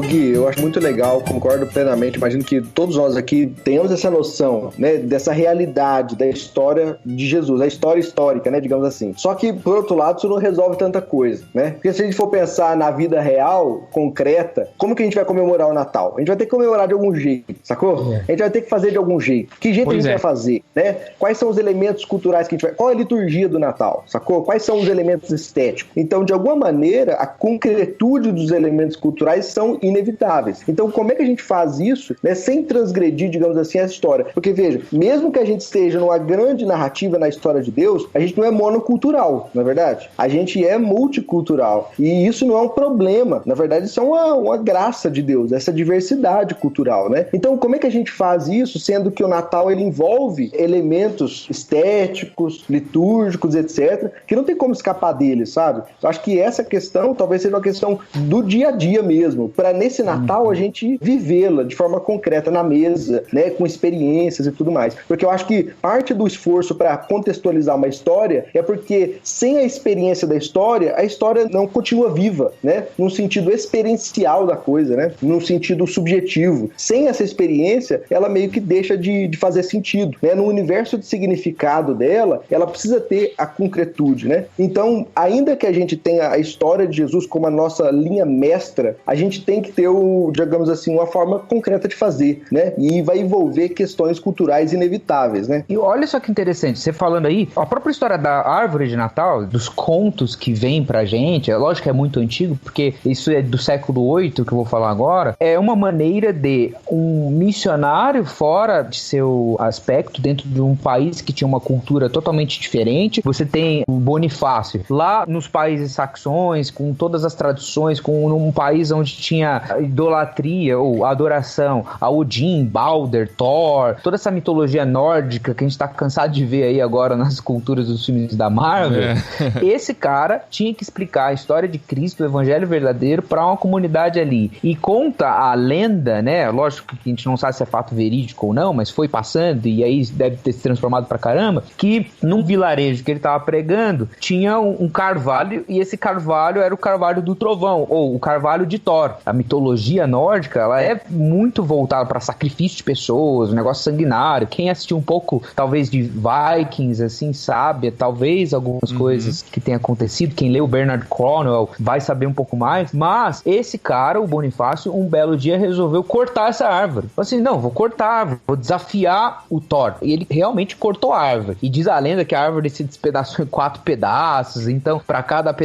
Gui, eu acho muito legal, concordo plenamente, imagino que todos nós aqui tenhamos essa noção, né, dessa realidade da história de Jesus, a história histórica, né, digamos assim. Só que, por outro lado, isso não resolve tanta coisa, né? Porque se a gente for pensar na vida real, concreta, como que a gente vai comemorar o Natal? A gente vai ter que comemorar de algum jeito, sacou? A gente vai ter que fazer de algum jeito. Que jeito a gente vai fazer, né? Quais são os elementos culturais que a gente vai... Qual é a liturgia do Natal, sacou? Quais são os elementos estéticos? Então, de alguma maneira, a concretude dos elementos culturais são inevitáveis. Então, como é que a gente faz isso, né, sem transgredir, digamos assim, essa história? Porque, veja, mesmo que a gente esteja numa grande narrativa na história de Deus, a gente não é monocultural, na verdade. A gente é multicultural. E isso não é um problema. Na verdade, isso é uma graça de Deus, essa diversidade cultural, né? Então, como é que a gente faz isso, sendo que o Natal, ele envolve elementos estéticos, litúrgicos, etc., que não tem como escapar deles, sabe? Eu acho que essa questão talvez seja uma questão do dia a dia mesmo, para nesse Natal a gente vivê-la de forma concreta na mesa, né, com experiências e tudo mais. Porque eu acho que parte do esforço para contextualizar uma história é porque sem a experiência da história, a história não continua viva, né, no sentido experiencial da coisa, né, no sentido subjetivo. Sem essa experiência, ela meio que deixa de fazer sentido, né, no universo de significado dela, ela precisa ter a concretude, né. Então, ainda que a gente tenha a história de Jesus como a nossa linha mestra, a gente tem que ter, digamos assim, uma forma concreta de fazer, né? E vai envolver questões culturais inevitáveis, né? E olha só que interessante, você falando aí, a própria história da árvore de Natal, dos contos que vem pra gente, é lógico que é muito antigo, porque isso é do século VIII, que eu vou falar agora, é uma maneira de um missionário fora de seu aspecto, dentro de um país que tinha uma cultura totalmente diferente. Você tem o Bonifácio, lá nos países saxões, com todas as tradições, com um país onde tinha idolatria ou adoração a Odin, Balder, Thor, toda essa mitologia nórdica que a gente tá cansado de ver aí agora nas culturas dos filmes da Marvel. Esse cara tinha que explicar a história de Cristo, o evangelho verdadeiro, para uma comunidade ali. E conta a lenda, né? Lógico que a gente não sabe se é fato verídico ou não, mas foi passando e aí deve ter se transformado pra caramba, que num vilarejo que ele tava pregando, tinha um carvalho, e esse carvalho era o carvalho do trovão, ou o carvalho de Thor. A mitologia nórdica, ela é muito voltada para sacrifício de pessoas, um negócio sanguinário. Quem assistiu um pouco, talvez, de Vikings, assim, sabe, talvez algumas coisas que tenham acontecido. Quem leu Bernard Cornwell vai saber um pouco mais. Mas esse cara, o Bonifácio, um belo dia resolveu cortar essa árvore. Falou assim, não, vou cortar a árvore, vou desafiar o Thor. E ele realmente cortou a árvore. E diz a lenda que a árvore se despedaçou em 4 pedaços, então, para cada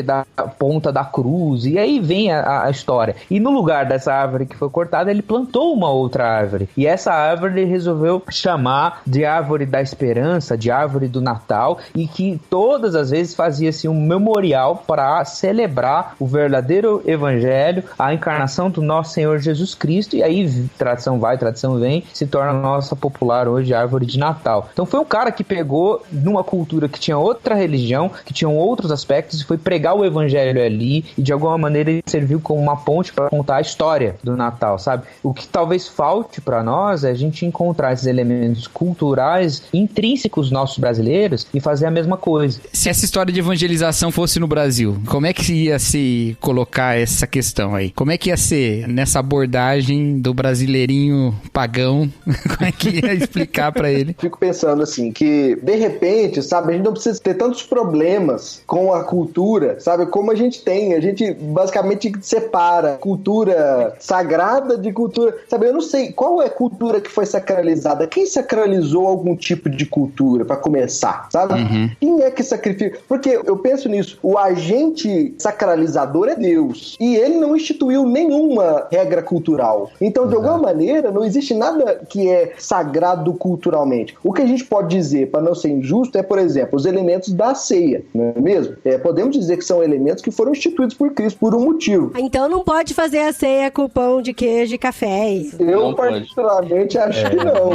ponta da cruz. E aí vem a história. E no lugar dessa árvore que foi cortada, ele plantou uma outra árvore. E essa árvore ele resolveu chamar de árvore da esperança, de árvore do Natal, e que todas as vezes fazia-se um memorial para celebrar o verdadeiro evangelho, a encarnação do nosso Senhor Jesus Cristo. E aí, tradição vai, tradição vem, se torna a nossa popular hoje árvore de Natal. Então foi um cara que pegou numa cultura que tinha outra religião, que tinham outros aspectos, e foi pregar o evangelho ali, e de alguma maneira ele serviu como uma ponte para contar a história história do Natal, sabe? O que talvez falte para nós é a gente encontrar esses elementos culturais intrínsecos nossos brasileiros e fazer a mesma coisa. Se essa história de evangelização fosse no Brasil, como é que ia se colocar essa questão aí? Como é que ia ser nessa abordagem do brasileirinho pagão? Como é que ia explicar pra ele? Fico pensando assim, que de repente, sabe, a gente não precisa ter tantos problemas com a cultura, sabe, como a gente tem. A gente basicamente separa cultura sagrada de cultura, sabe, eu não sei qual é a cultura que foi sacralizada. Quem sacralizou algum tipo de cultura, pra começar, sabe? Quem é que sacrifica? Porque eu penso nisso, o agente sacralizador é Deus, e ele não instituiu nenhuma regra cultural. Então, de alguma maneira, não existe nada que é sagrado culturalmente. O que a gente pode dizer, para não ser injusto, é, por exemplo, os elementos da ceia, não é mesmo? Podemos dizer que são elementos que foram instituídos por Cristo por um motivo. Então não pode fazer a ceia com pão de queijo e café. Eu particularmente acho que não.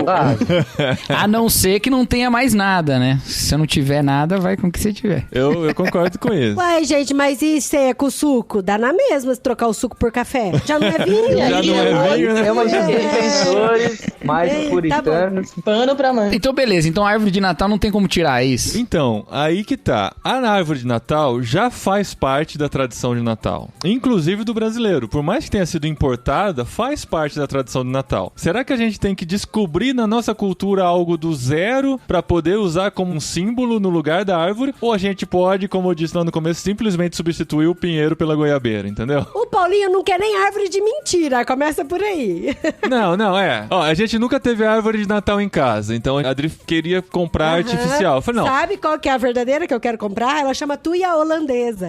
A não ser que não tenha mais nada, né? Se não tiver nada, vai com o que você tiver. Eu concordo com isso. Ué, gente, mas e ceia com suco? Dá na mesma se trocar o suco por café. Já não é vinho? Já não é vinho, né? É uma de defensores mais puritanos. Tá, pano pra mãe. Então, beleza. Então, a árvore de Natal não tem como tirar isso. Então, aí que tá. A árvore de Natal já faz parte da tradição de Natal. Inclusive do brasileiro. Por mais que tenha sido importada, faz parte da tradição de Natal. Será que a gente tem que descobrir na nossa cultura algo do zero pra poder usar como um símbolo no lugar da árvore? Ou a gente pode, como eu disse lá no começo, simplesmente substituir o pinheiro pela goiabeira, entendeu? O Paulinho não quer nem árvore de mentira. Começa por aí. Não, é. Ó, a gente nunca teve árvore de Natal em casa, então a Adri queria comprar artificial. Eu falei, não. Sabe qual que é a verdadeira que eu quero comprar? Ela chama tuia holandesa.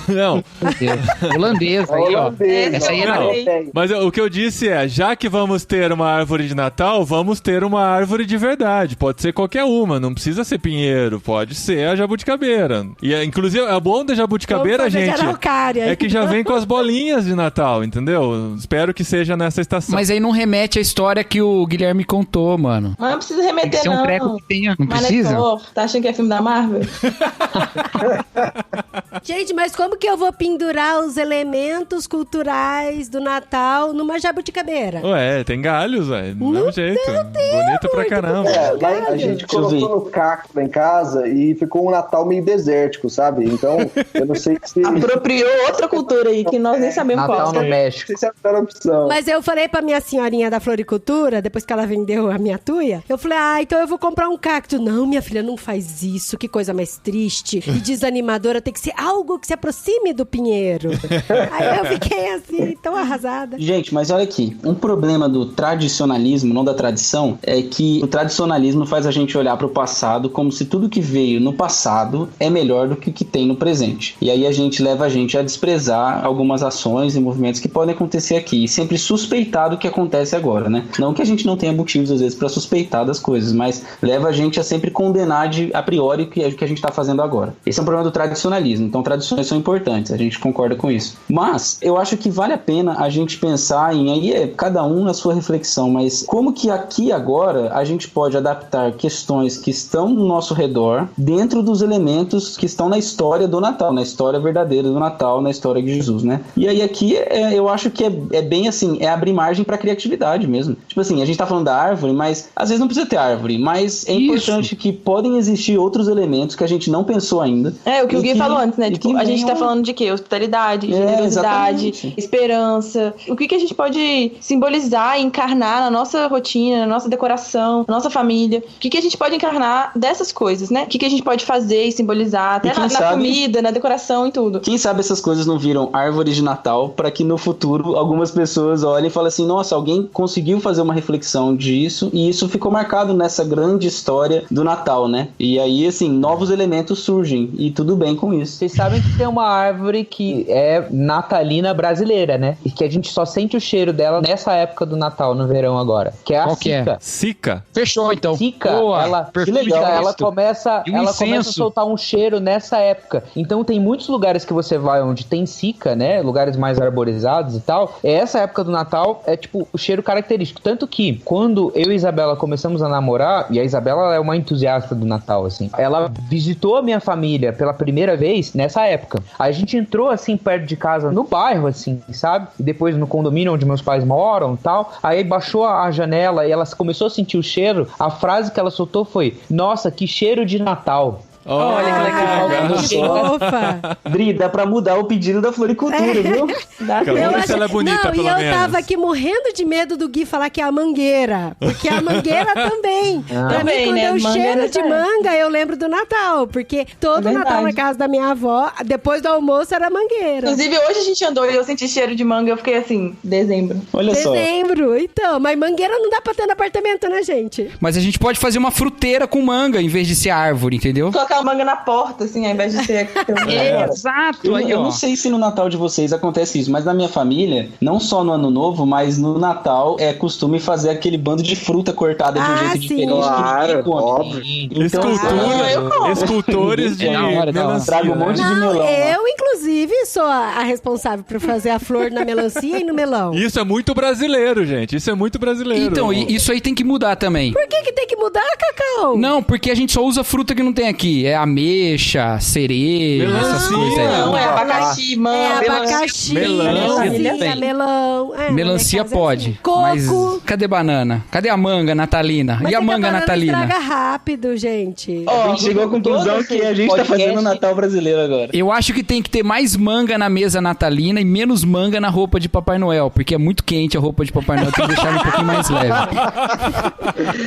Não. Holandesa aí, ó. Essa aí não. Mas o que eu disse é, já que vamos ter uma árvore de Natal, vamos ter uma árvore de verdade. Pode ser qualquer uma, não precisa ser pinheiro, pode ser a jabuticabeira. E inclusive, a bom da jabuticabeira, gente, é que já vem com as bolinhas de Natal, entendeu? Espero que seja nessa estação. Mas aí não remete à história que o Guilherme contou, mano. Mas não precisa remeter, tem que ser um treco que tenha. Não precisa? Tá achando que é filme da Marvel? Gente, mas como que eu vou pendurar os elementos culturais do Natal numa jabuticabeira? Ué, tem galhos, velho. Do mesmo jeito. Bonito pra caramba. Lá a gente colocou no cacto em casa e ficou um Natal meio desértico, sabe? Então, eu não sei se... Apropriou outra cultura aí, que nós nem sabemos Natal qual. no México. Não sei se é a melhor opção. Mas eu falei pra minha senhorinha da floricultura, depois que ela vendeu a minha tuia, eu falei, então eu vou comprar um cacto. Não, minha filha, não faz isso, que coisa mais triste e desanimadora, tem que ser algo que se aproxime do pinheiro. Aí eu fiquei assim, tão arrasada. Gente, mas olha aqui, um problema do tradicionalismo, não da tradição, é que o tradicionalismo faz a gente olhar pro passado como se tudo que veio no passado é melhor do que o que tem no presente. E aí leva a gente a desprezar algumas ações e movimentos que podem acontecer aqui, e sempre suspeitar do que acontece agora, né? Não que a gente não tenha motivos, às vezes, pra suspeitar das coisas, mas leva a gente a sempre condenar a priori o que a gente tá fazendo agora. Esse é um problema do tradicionalismo, então tradições são importantes, a gente concorda com isso. Mas eu acho que vale a pena a gente pensar cada um na sua reflexão, mas como que aqui agora a gente pode adaptar questões que estão no nosso redor dentro dos elementos que estão na história do Natal, na história verdadeira do Natal, na história de Jesus, né? E aí aqui eu acho que é bem assim, é abrir margem pra criatividade mesmo. Tipo assim, a gente tá falando da árvore, mas às vezes não precisa ter árvore, mas é importante que podem existir outros elementos que a gente não pensou ainda. O que o Gui falou antes, né? Tipo, a gente tá falando de quê? Hospitalidade, generosidade, esperança. O que a gente pode simbolizar e encarnar na nossa rotina, na nossa decoração, na nossa família? O que a gente pode encarnar dessas coisas, né? O que a gente pode fazer e simbolizar, até na comida, na decoração e tudo. Quem sabe essas coisas não viram árvores de Natal para que no futuro algumas pessoas olhem e falem assim, nossa, alguém conseguiu fazer uma reflexão disso e isso ficou marcado nessa grande história do Natal, né? E aí, assim, novos elementos surgem e tudo bem com isso. Vocês sabem que tem uma árvore que é natalina brasileira, né? E que a gente só sente o cheiro dela nessa época do Natal, no verão agora. Que é a Sica. Sica? Fechou, então. Sica, ela começa a soltar um cheiro nessa época. Então tem muitos lugares que você vai onde tem sica, né? Lugares mais arborizados e tal. Essa época do Natal é tipo o cheiro característico. Tanto que quando eu e Isabela começamos a namorar, e a Isabela é uma entusiasta do Natal, assim, ela visitou a minha família pela primeira vez nessa época. A gente entrou assim perto de casa, no bairro, assim, sabe? E depois depois no condomínio onde meus pais moram e tal. Aí baixou a janela e ela começou a sentir o cheiro. A frase que ela soltou foi: nossa, que cheiro de Natal. Olha que legal. Que fofa. Dri, dá pra mudar o pedido da floricultura, viu? Ela é bonita, pelo menos. Eu tava aqui morrendo de medo do Gui falar que é a mangueira. Porque a mangueira também. Pra mim, quando eu cheiro de manga, eu lembro do Natal. Porque todo Natal na casa da minha avó, depois do almoço, era mangueira. Inclusive, hoje a gente andou e eu senti cheiro de manga. Eu fiquei assim, dezembro. Olha só. Dezembro. Então, mas mangueira não dá pra ter no apartamento, né, gente? Mas a gente pode fazer uma fruteira com manga em vez de ser árvore, entendeu? Colocar a manga na porta, assim, ao invés de ser... Exato. Eu não sei se no Natal de vocês acontece isso, mas na minha família, não só no Ano Novo, mas no Natal é costume fazer aquele bando de fruta cortada de um jeito diferente. Claro, óbvio. Então, Escultores de melancia. Trago um monte de melão. Eu, inclusive, sou a responsável por fazer a flor na melancia e no melão. Isso é muito brasileiro, gente. Isso é muito brasileiro. Então, isso aí tem que mudar também. Por que tem que mudar, Cacau? Não, porque a gente só usa fruta que não tem aqui. É ameixa, cereja, essas coisas aí. Não, é abacaxi, manga, abacaxi, melão. Melancia pode. Coco. Mas cadê banana? Cadê a manga natalina? Mas e a manga natalina? Estraga rápido, gente. A gente chegou à conclusão que a gente tá fazendo o Natal brasileiro agora. Eu acho que tem que ter mais manga na mesa natalina e menos manga na roupa de Papai Noel, porque é muito quente a roupa de Papai Noel, tem que deixar um pouquinho mais leve.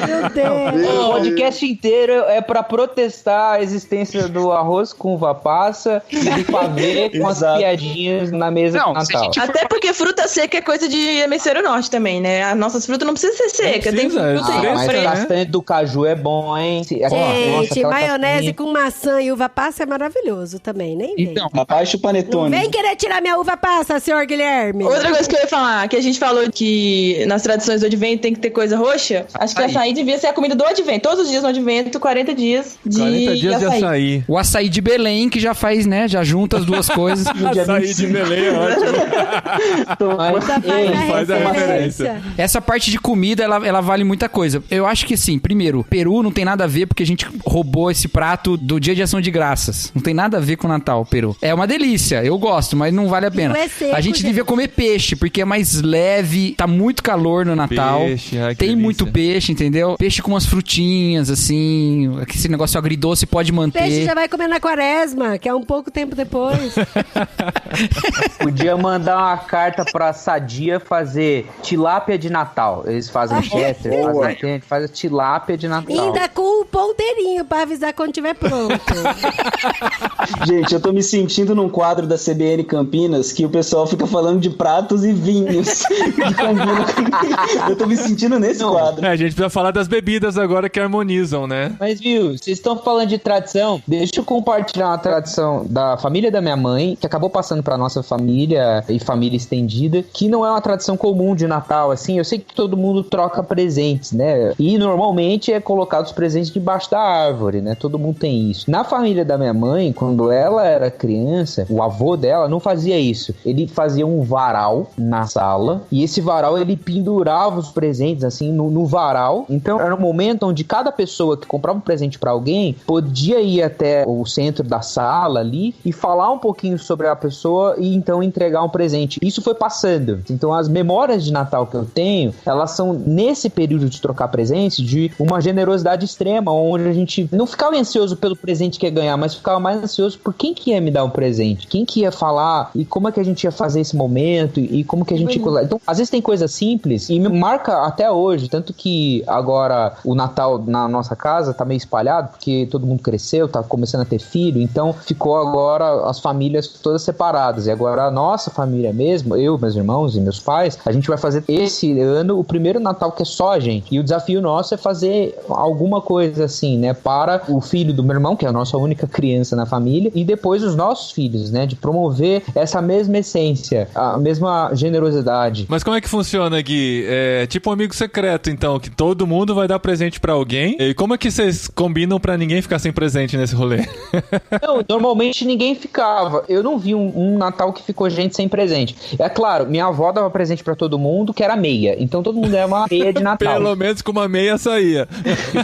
Meu Deus. O podcast inteiro é pra protestar a existência do arroz com uva passa e do pavê com as piadinhas na mesa de Natal. Até porque fruta seca é coisa de hemisfério norte também, né? As nossas frutas não precisam ser secas. Tem fruta mas castanha do caju é bom, hein? Gente, maionese com maçã e uva passa é maravilhoso também, nem vem. Então, abaixo o panetone. Não vem querer tirar minha uva passa, senhor Guilherme. Outra coisa que eu ia falar, que a gente falou que nas tradições do Advento tem que ter coisa roxa, acho que açaí devia ser a comida do Advento. Todos os dias no Advento, 40 dias de açaí. O açaí de Belém, que já faz, né? Já junta as duas coisas. Açaí de Belém é ótimo. Faz a referência. Essa parte de comida, ela vale muita coisa. Eu acho que, assim, primeiro, Peru não tem nada a ver porque a gente roubou esse prato do Dia de Ação de Graças. Não tem nada a ver com o Natal, Peru. É uma delícia, eu gosto, mas não vale a pena. A gente devia comer peixe, porque é mais leve, tá muito calor no Natal. Peixe, tem muito peixe, entendeu? Peixe com umas frutinhas, assim, esse negócio agridoce pode manter. Peixe já vai comer na quaresma, que é um pouco tempo depois. Podia mandar uma carta pra Sadia fazer tilápia de Natal. Eles fazem cheddar, fazem tilápia de Natal. Ainda com o ponteirinho pra avisar quando tiver pronto. Gente, eu tô me sentindo num quadro da CBN Campinas que o pessoal fica falando de pratos e vinhos. Eu tô me sentindo nesse quadro. A gente precisa falar das bebidas agora que harmonizam, né? Mas viu, vocês estão falando de tradição, deixa eu compartilhar uma tradição da família da minha mãe, que acabou passando pra nossa família e família estendida, que não é uma tradição comum de Natal, assim. Eu sei que todo mundo troca presentes, né? E normalmente é colocado os presentes debaixo da árvore, né? Todo mundo tem isso. Na família da minha mãe, quando ela era criança, o avô dela não fazia isso. Ele fazia um varal na sala e esse varal ele pendurava os presentes assim no varal. Então era um momento onde cada pessoa que comprava um presente pra alguém podia ir até o centro da sala ali e falar um pouquinho sobre a pessoa e então entregar um presente. Isso foi passando. Então as memórias de Natal que eu tenho, elas são nesse período de trocar presentes de uma generosidade extrema, onde a gente não ficava ansioso pelo presente que ia ganhar, mas ficava mais ansioso por quem que ia me dar um presente, quem que ia falar e como é que a gente ia fazer esse momento e como que a gente... Então, às vezes tem coisa simples e me marca até hoje, tanto que agora o Natal na nossa casa tá meio espalhado, porque todo mundo cresceu, tá começando a ter filho, então ficou agora as famílias todas separadas, e agora a nossa família mesmo, eu, meus irmãos e meus pais, a gente vai fazer esse ano o primeiro Natal que é só a gente, e o desafio nosso é fazer alguma coisa assim, né, para o filho do meu irmão, que é a nossa única criança na família, e depois os nossos filhos, né, de promover essa mesma essência, a mesma generosidade. Mas como é que funciona, Gui? É tipo um amigo secreto, então, que todo mundo vai dar presente pra alguém alguém? E como é que vocês combinam pra ninguém ficar sem presente nesse rolê? Não, normalmente ninguém ficava. Eu não vi um Natal que ficou gente sem presente. É claro, minha avó dava presente pra todo mundo, que era meia. Então todo mundo era uma meia de Natal. Pelo menos com uma meia saía.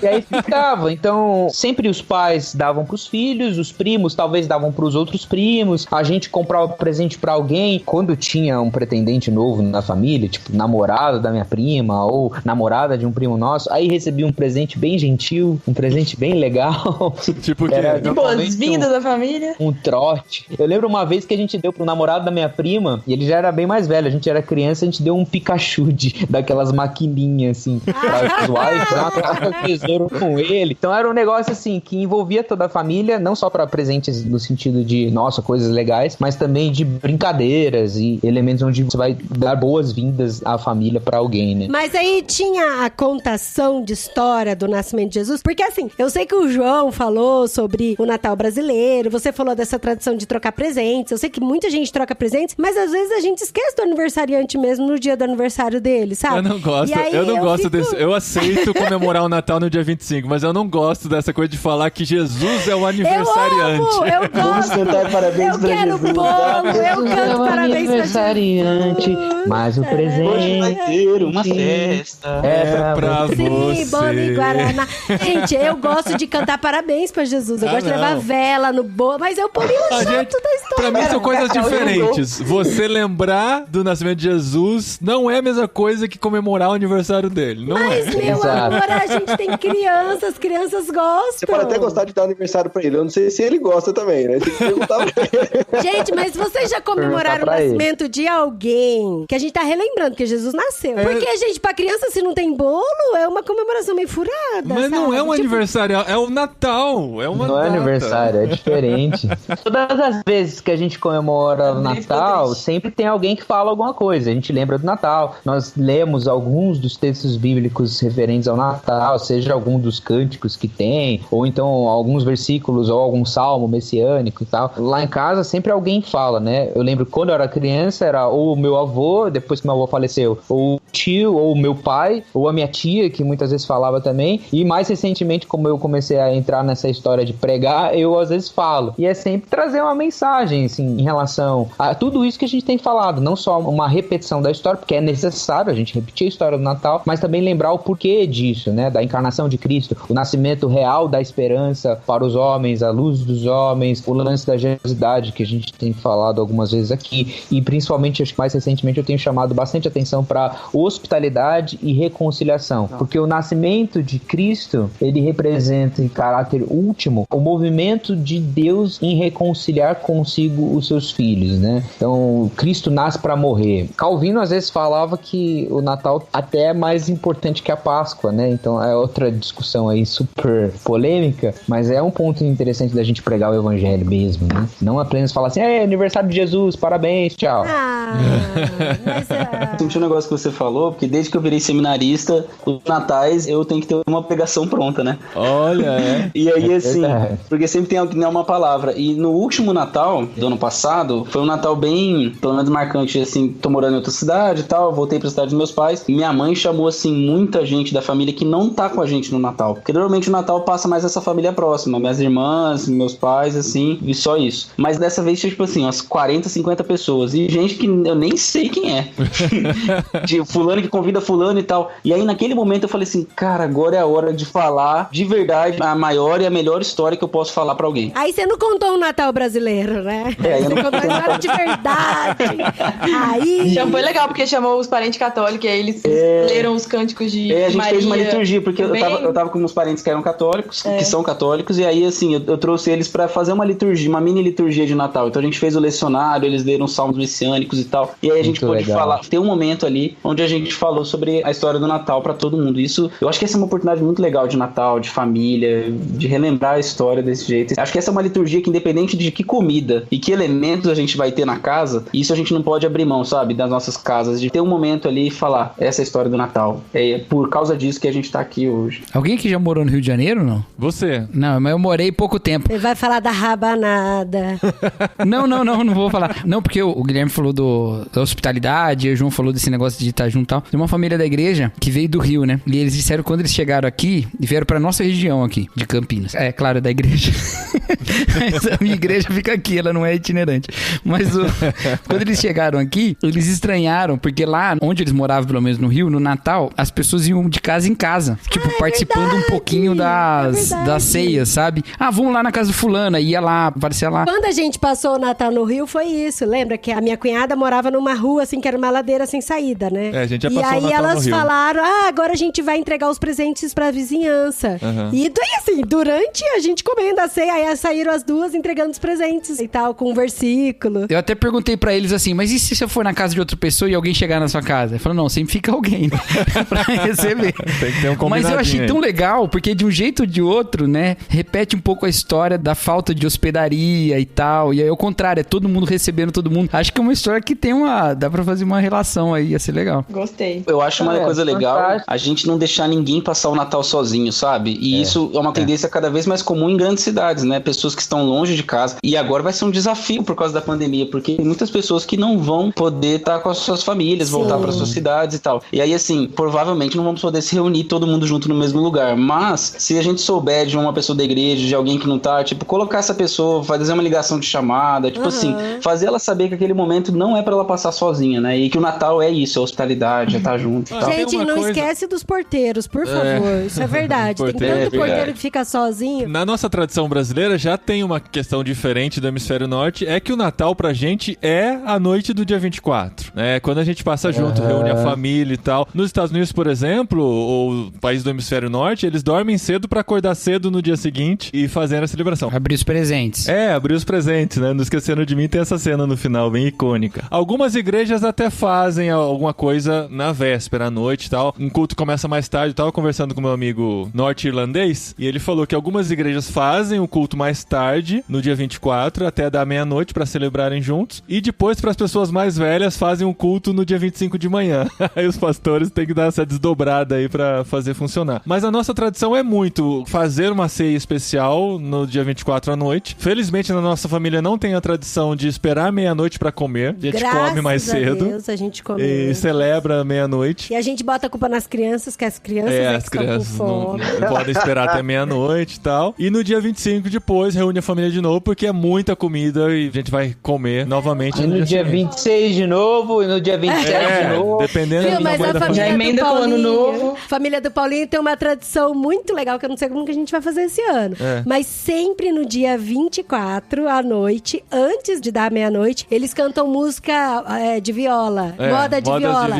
E aí ficava. Então, sempre os pais davam pros filhos, os primos talvez davam pros outros primos. A gente comprava presente pra alguém. Quando tinha um pretendente novo na família, tipo namorado da minha prima ou namorada de um primo nosso, aí recebia um presente bem gentil, um presente bem legal. Tipo que era boas-vindas da família. Um trote. Eu lembro uma vez que a gente deu pro namorado da minha prima, e ele já era bem mais velho, a gente era criança, a gente deu um Pikachu daquelas maquininhas assim, pra zoar e pra um tesouro com ele. Então era um negócio assim, que envolvia toda a família, não só pra presentes no sentido de, nossa, coisas legais, mas também de brincadeiras e elementos onde você vai dar boas-vindas à família pra alguém, né? Mas aí tinha a contação de história do nascimento de Jesus, porque assim, eu sei que o João falou sobre o Natal brasileiro, você falou dessa tradição de trocar presentes, eu sei que muita gente troca presentes, mas às vezes a gente esquece do aniversariante mesmo no dia do aniversário dele, sabe? Eu não gosto desse. Eu aceito comemorar o Natal no dia 25, mas eu não gosto dessa coisa de falar que Jesus é o aniversariante. Eu gosto. Eu quero bolo, eu canto parabéns pra aniversariante, mas o presente hoje vai ter uma festa. É pra você. Sim, bolo e guaraná. Gente, eu gosto de cantar parabéns pra Jesus. Eu gosto de levar vela no bolo, mas eu pulinho chato da história. Pra mim são coisas diferentes. Você lembrar do nascimento de Jesus não é a mesma coisa que comemorar o aniversário dele. Não mas, é. Meu amor, a gente tem crianças, as crianças gostam. Você pode até gostar de dar aniversário pra ele. Eu não sei se ele gosta também, né? Tem que perguntar pra ele. Gente, mas vocês já comemoraram o nascimento de alguém que a gente tá relembrando que Jesus nasceu? Porque, gente, pra criança, se não tem bolo, é uma comemoração meio furada. Mas sabe? não é um aniversário, é o Natal. É uma não data. É aniversário, é diferente. Todas as vezes que a gente comemora o Natal, sempre tem alguém que fala alguma coisa. A gente lembra do Natal. Nós lemos alguns dos textos bíblicos referentes ao Natal, seja algum dos cânticos que tem, ou então alguns versículos, ou algum salmo messiânico e tal. Lá em casa, sempre alguém fala, né? Eu lembro que quando eu era criança, era ou o meu avô, depois que meu avô faleceu, ou o tio, ou o meu pai, ou a minha tia, que muitas vezes falava também. E mais recentemente, como eu comecei a entrar nessa história de pregar, eu às vezes falo. E é sempre trazer uma mensagem, assim, em relação a tudo isso que a gente tem falado. Não só uma repetição da história, porque é necessário a gente repetir a história do Natal, mas também lembrar o porquê disso, né? Da encarnação de Cristo, o nascimento real da esperança para os homens, a luz dos homens, o lance da generosidade que a gente tem falado algumas vezes aqui. E principalmente, acho que mais recentemente, eu tenho chamado bastante atenção para hospitalidade e reconciliação. Porque o nascimento de Cristo, ele representa em caráter último o movimento de Deus em reconciliar consigo os seus filhos, né? Então, Cristo nasce para morrer. Calvino às vezes falava que o Natal até é mais importante que a Páscoa, né? Então é outra discussão aí super polêmica, mas é um ponto interessante da gente pregar o evangelho mesmo, né? Não apenas falar assim, é aniversário de Jesus, parabéns, tchau. Senti um negócio que você falou, porque desde que eu virei seminarista, os natais eu tenho que ter uma pregação pronta, né? Olha, E aí, assim, porque sempre tem alguém que dá uma palavra. E no último Natal do ano passado, foi um Natal bem, pelo menos marcante, assim, tô morando em outra cidade e tal, voltei pra cidade dos meus pais, e minha mãe chamou, assim, muita gente da família que não tá com a gente no Natal. Porque normalmente o Natal passa mais essa família próxima, minhas irmãs, meus pais, assim, e só isso. Mas dessa vez tinha, tipo assim, umas 40, 50 pessoas, e gente que eu nem sei quem é. De fulano que convida fulano e tal. E aí, naquele momento, eu falei assim, cara, agora é a hora de falar de verdade a maior e a melhor história que eu posso falar pra alguém. Aí você não contou o Natal brasileiro, né? Aí eu não contou a história de verdade. Aí... Foi legal, porque chamou os parentes católicos, e aí eles leram os cânticos de a gente Maria. Fez uma liturgia, porque eu tava com meus parentes que eram católicos, que são católicos, e aí, assim, eu trouxe eles pra fazer uma liturgia, uma mini liturgia de Natal. Então a gente fez o lecionário, eles leram os salmos messiânicos e tal, e aí a gente pôde falar, ter um momento ali onde a gente falou sobre a história do Natal pra todo mundo. Isso, eu acho que essa é uma oportunidade muito legal de Natal, de família, de relembrar a história desse jeito. Acho que essa é uma liturgia que, independente de que comida e que elementos a gente vai ter na casa, isso a gente não pode abrir mão, sabe, das nossas casas, de ter um momento ali e falar, essa é a história do Natal. É por causa disso que a gente tá aqui hoje. Alguém que já morou no Rio de Janeiro, não? Você. Não, mas eu morei pouco tempo. Ele vai falar da rabanada. Não vou falar. Não, porque o Guilherme falou da hospitalidade, o João falou desse negócio de estar junto e tal. Tem uma família da igreja que veio do Rio, né? E eles disseram que quando eles chegaram aqui, e vieram pra nossa região aqui, de Campinas. É, claro, da igreja. Mas a minha igreja fica aqui, ela não é itinerante. Mas quando eles chegaram aqui, eles estranharam, porque lá onde eles moravam, pelo menos no Rio, no Natal, as pessoas iam de casa em casa. Tipo, participando verdade, um pouquinho das ceias, sabe? Ah, vamos lá na casa do fulano, ia lá, aparecia lá. Quando a gente passou o Natal no Rio, foi isso. Lembra que a minha cunhada morava numa rua, assim, que era uma ladeira sem saída, né? É, a gente já passou o Natal no Rio. E aí elas falaram, agora a gente vai entregar os presentes pra vizinhança. Uhum. E daí, assim, durante a gente comendo a ceia, aí saíram as duas entregando os presentes e tal, com um versículo. Eu até perguntei pra eles assim, mas e se você for na casa de outra pessoa e alguém chegar na sua casa? Ele falou, não, sempre fica alguém, né? Pra receber. Tem que ter um combinadinho. Mas eu achei tão legal, porque de um jeito ou de outro, né, repete um pouco a história da falta de hospedaria e tal. E aí, ao contrário, é todo mundo recebendo todo mundo. Acho que é uma história que tem dá pra fazer uma relação aí, ia ser legal. Gostei. Eu acho uma coisa legal a gente não deixar ninguém passar o Natal sozinho, sabe? E isso é uma tendência cada vez mais comum em grandes cidades, né? Pessoas que estão longe de casa. E agora vai ser um desafio por causa da pandemia, porque tem muitas pessoas que não vão poder estar com as suas famílias, voltar para suas cidades e tal. E aí, assim, provavelmente não vamos poder se reunir todo mundo junto no mesmo lugar. Mas, se a gente souber de uma pessoa da igreja, de alguém que não tá, tipo, colocar essa pessoa, fazer uma ligação de chamada, tipo assim, fazer ela saber que aquele momento não é pra ela passar sozinha, né? E que o Natal é isso, é hospitalidade, é estar junto e tal. Gente, não esquece dos porteiros, por favor. Isso é verdade. Tem tanto porteiro que fica sozinho. Na nossa tradição brasileira já tem uma questão diferente do hemisfério norte, é que o Natal pra gente é a noite do dia 24, né? Quando a gente passa junto, reúne a família e tal. Nos Estados Unidos, por exemplo, ou país do hemisfério norte, eles dormem cedo pra acordar cedo no dia seguinte e fazer a celebração. Abrir os presentes. Abrir os presentes, né? Não Esquecendo de Mim tem essa cena no final, bem icônica. Algumas igrejas até fazem alguma coisa na véspera, à noite e tal. Um culto começa mais tarde. Eu tava conversando com meu amigo norte-irlandês e ele falou que algumas igrejas fazem o culto mais tarde, no dia 24, até da meia-noite pra celebrarem juntos. E depois, para as pessoas mais velhas, fazem um culto no dia 25 de manhã. Aí os pastores têm que dar essa desdobrada aí pra fazer funcionar. Mas a nossa tradição é muito fazer uma ceia especial no dia 24 à noite. Felizmente, na nossa família não tem a tradição de esperar meia-noite pra comer. A gente come mais cedo. Deus, a gente come e celebra meia-noite. E a gente bota a culpa nas crianças, que as crianças as crianças não podem esperar até meia-noite e tal. E no dia 25 depois reúne a família de novo, porque é muita comida e a gente vai comer novamente. E no dia 26 de novo, e no dia 27 de novo. Dependendo do tamanho da família. Já emenda com o ano novo. Família do Paulinho tem uma tradição muito legal, que eu não sei como que a gente vai fazer esse ano. Mas sempre no dia 24 à noite, antes de dar meia-noite, eles cantam música de viola. Moda de viola.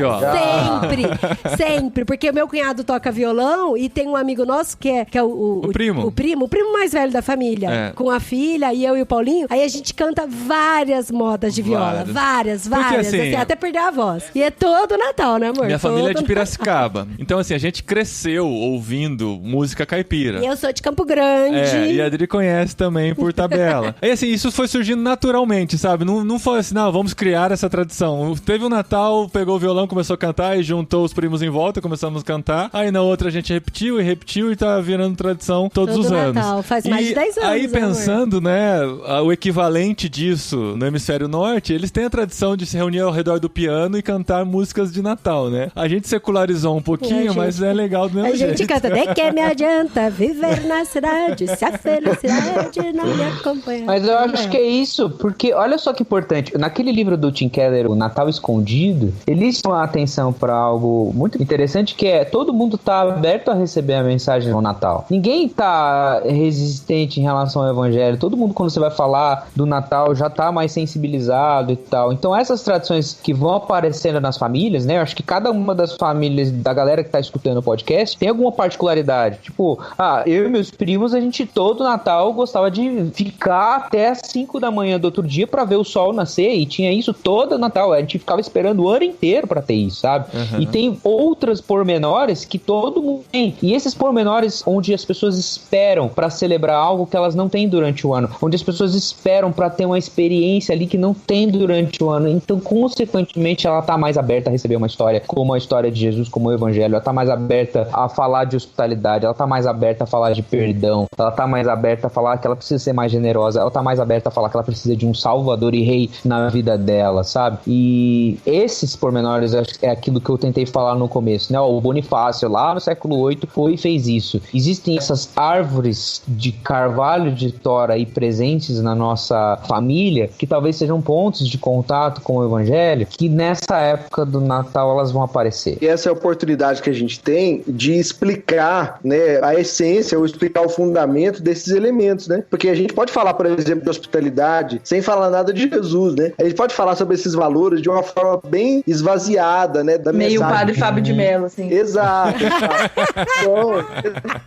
Sempre. Porque o meu cunhado toca violão e tem um amigo nosso que é o primo. O primo mais velho da família. Com a filha, e eu e o Paulinho. Aí a gente canta várias modas de viola. Várias. Porque, assim, até perder a voz. E é todo Natal, né, amor? Minha família é de Piracicaba. Então, assim, a gente cresceu ouvindo música caipira. E eu sou de Campo Grande. E a Adri conhece também por tabela. E assim, isso foi surgindo naturalmente, sabe? Não foi assim, vamos criar essa tradição. Teve um Natal, pegou o violão, começou a cantar e juntou os primos em volta, começamos a cantar. Aí na outra a gente repetiu e tá virando tradição todos os anos. Natal, faz mais de 10 anos. Aí pensando, né, o equivalente disso no hemisfério norte, eles têm a tradição de se reunir ao redor do piano e cantar músicas de Natal, né? A gente secularizou um pouquinho, mas é legal do mesmo jeito. A gente canta, de que me adianta viver na cidade se a felicidade não me acompanha. Mas eu acho que é isso, porque olha só que importante, naquele livro do Tim Keller, O Natal Escondido, eles chamam a atenção para algo muito interessante, que é todo mundo tá aberto a receber a mensagem no Natal. Ninguém tá resistente em relação ao evangelho, todo mundo, quando você vai falar do Natal, já tá mais sensibilizado e tal. Então essas tradições que vão aparecendo nas famílias, né, eu acho que cada uma das famílias da galera que tá escutando o podcast tem alguma particularidade, tipo, eu e meus primos, a gente todo Natal gostava de ficar até as 5 da manhã do outro dia pra ver o sol nascer, e tinha isso todo Natal, a gente ficava esperando o ano inteiro pra ter isso, sabe? E tem outras pormenores que todo mundo tem, e esses pormenores onde as pessoas esperam pra celebrar algo que elas não têm durante o ano, onde as pessoas esperam pra ter uma experiência ali que não tem durante o ano, então consequentemente ela tá mais aberta a receber uma história como a história de Jesus, como o evangelho, ela tá mais aberta a falar de hospitalidade, ela tá mais aberta a falar de perdão, ela tá mais aberta a falar que ela precisa ser mais generosa, ela tá mais aberta a falar que ela precisa de um salvador e rei na vida dela. dela, sabe? E esses pormenores é aquilo que eu tentei falar no começo, né? O Bonifácio lá no século VIII foi e fez isso. Existem essas árvores de carvalho de tora aí presentes na nossa família, que talvez sejam pontos de contato com o evangelho, que nessa época do Natal elas vão aparecer. E essa é a oportunidade que a gente tem de explicar, né, a essência ou explicar o fundamento desses elementos, né? Porque a gente pode falar, por exemplo, de hospitalidade sem falar nada de Jesus, né? A gente pode falar sobre esses valores de uma forma bem esvaziada, né? Da meio mensagem. Padre Fábio de Mello, assim. Exato. Então,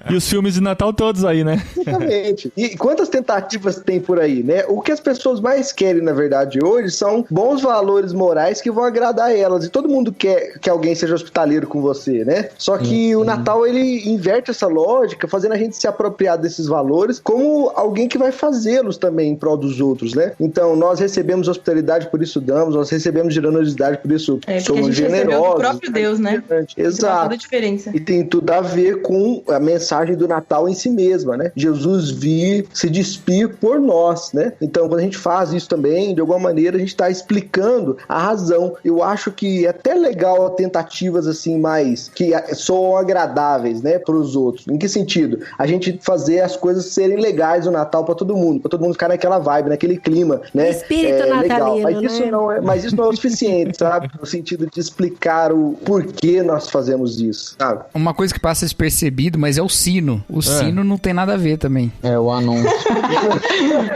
e os filmes de Natal todos aí, né? Exatamente. E quantas tentativas tem por aí, né? O que as pessoas mais querem, na verdade, hoje são bons valores morais que vão agradar elas. E todo mundo quer que alguém seja hospitaleiro com você, né? Só que o Natal, ele inverte essa lógica, fazendo a gente se apropriar desses valores como alguém que vai fazê-los também em prol dos outros, né? Então, nós recebemos hospitalidade, por isso damos. Nós recebemos generosidade, por isso somos generosos. O próprio Deus, né? Exato. Faz toda a diferença. E tem tudo a ver com a mensagem do Natal em si mesma, né? Jesus vir se despir por nós, né? Então, quando a gente faz isso também, de alguma maneira, a gente está explicando a razão. Eu acho que é até legal tentativas assim mais que soam agradáveis, né, para os outros. Em que sentido? A gente fazer as coisas serem legais no Natal para todo mundo ficar naquela vibe, naquele clima, né? Espírito natalino, legal. Mas isso não é o suficiente, sabe? No sentido de explicar o porquê nós fazemos isso, sabe? Uma coisa que passa despercebido, mas é o sino. O sino não tem nada a ver também. É o anúncio.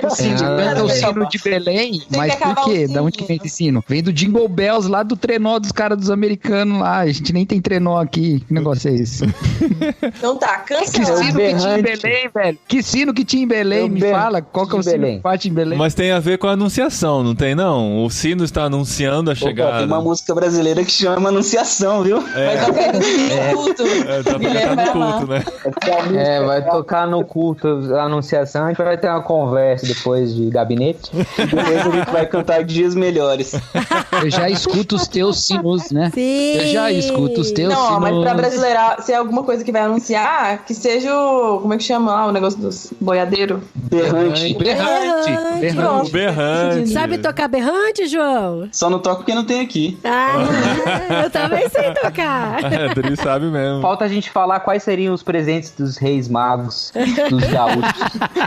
O sino de Belém, mas por quê? Da onde que vem esse sino? Vem do Jingle Bells, lá do trenó dos caras dos americanos lá. A gente nem tem trenó aqui. Que negócio é esse? Então tá, cancelado. Que sino que tinha em Belém, velho? Que sino que tinha em Belém? Me fala, qual que é o sino que bate em Belém? Mas tem a ver com a anunciação, não tem não? O sino está anunciando a chegada. Tem uma música brasileira que chama Anunciação, viu? Vai tocar no culto. Tá no culto, né? Vai tocar no culto a Anunciação, a gente vai ter uma conversa depois de gabinete. Depois a gente vai cantar Dias Melhores. Eu já escuto os teus sinos, né? Sim. Eu já escuto os teus sinos. Não, mas pra brasileirar, se é alguma coisa que vai anunciar, que seja o... Como é que chama lá o negócio dos boiadeiros? Berrante. O berrante. Sabe tocar berrante, João? Só não toco porque não tem aqui. Eu também sei tocar. Adri sabe mesmo. Falta a gente falar quais seriam os presentes dos reis magos, dos gaúchos.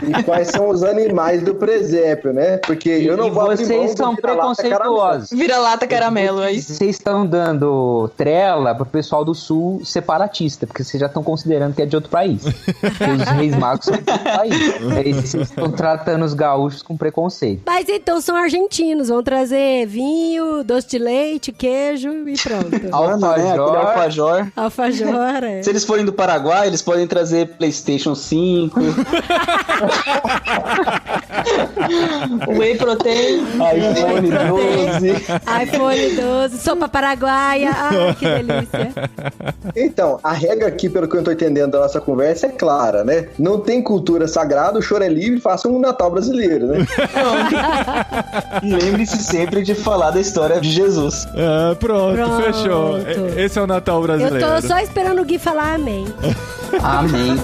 E quais são os animais do presépio, né? Porque eu não vou abrir mão vocês são preconceituosos. Vira-lata caramelo, é isso? Vocês estão dando trela pro pessoal do sul separatista, porque vocês já estão considerando que é de outro país. Porque os reis magos são de outro país. Aí vocês estão tratando os gaúchos com preconceito. Mas então são argentinos, vão trazer vinho, doce de leite, queijo e pronto. Alfajor. Alfajor, é. Se eles forem do Paraguai, eles podem trazer PlayStation 5. Whey Protein. iPhone 12. iPhone 12, sopa paraguaia. Ai, que delícia. Então, a regra aqui, pelo que eu tô entendendo da nossa conversa, é clara, né? Não tem cultura sagrada, o choro é livre, faça um Natal brasileiro, né? E lembre-se sempre de falar da história de Jesus. Pronto, fechou. Esse é o Natal brasileiro. Eu tô só esperando o Gui falar amém. Amém.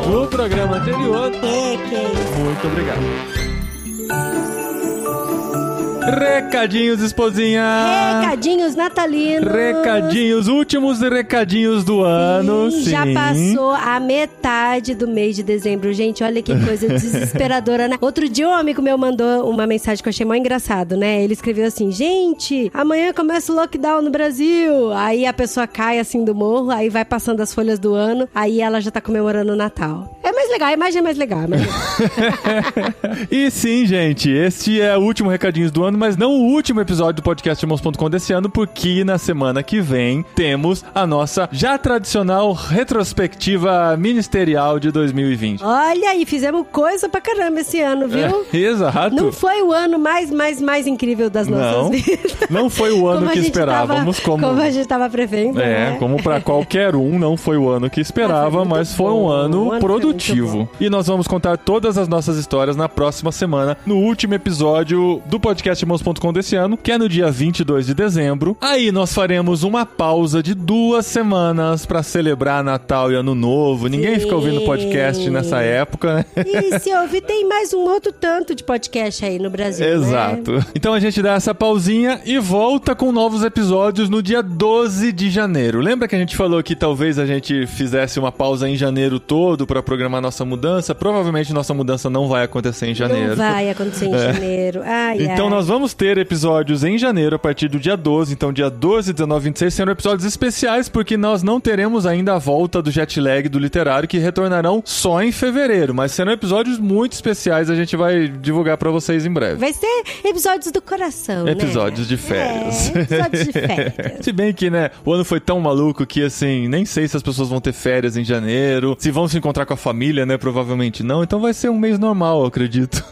No programa anterior. Muito obrigado. Recadinhos, esposinha. Recadinhos natalinos. Recadinhos, últimos recadinhos do ano. Sim. Já passou a metade do mês de dezembro. Gente, olha que coisa desesperadora, né? Outro dia um amigo meu mandou uma mensagem que eu achei mó engraçado, né? Ele escreveu assim: gente, amanhã começa o lockdown no Brasil. Aí a pessoa cai assim do morro, aí vai passando as folhas do ano, aí ela já tá comemorando o Natal. É mais legal, a imagem é mais legal. E sim, gente, este é o último recadinhos do ano, mas não o último episódio do podcast Irmãos.com desse ano, porque na semana que vem temos a nossa já tradicional retrospectiva ministerial de 2020. Olha, e fizemos coisa pra caramba esse ano, viu? Exato. Não foi o ano mais incrível das nossas vidas. Não foi o ano que esperávamos. Como a gente tava prevendo, né? Como pra qualquer um, não foi o ano que esperava, mas foi um ano produtivo. vivo. E nós vamos contar todas as nossas histórias na próxima semana, no último episódio do podcast Irmãos.com desse ano, que é no dia 22 de dezembro. Aí nós faremos uma pausa de 2 semanas pra celebrar Natal e Ano Novo. Ninguém fica ouvindo podcast nessa época, né? E se ouvir, tem mais um outro tanto de podcast aí no Brasil, Exato. Né? Então a gente dá essa pausinha e volta com novos episódios no dia 12 de janeiro. Lembra que a gente falou que talvez a gente fizesse uma pausa em janeiro todo pra programar nossa mudança? Provavelmente nossa mudança não vai acontecer em janeiro. Não vai acontecer em janeiro. Então nós vamos ter episódios em janeiro a partir do dia 12. Então dia 12, 19 e 26 serão episódios especiais porque nós não teremos ainda a volta do jet lag do literário, que retornarão só em fevereiro. Mas serão episódios muito especiais, a gente vai divulgar pra vocês em breve. Vai ser episódios do coração, Episódios de férias. Episódios de férias. Se bem que, né, o ano foi tão maluco que, assim, nem sei se as pessoas vão ter férias em janeiro, se vão se encontrar com a família, né, provavelmente não. Então vai ser um mês normal, eu acredito.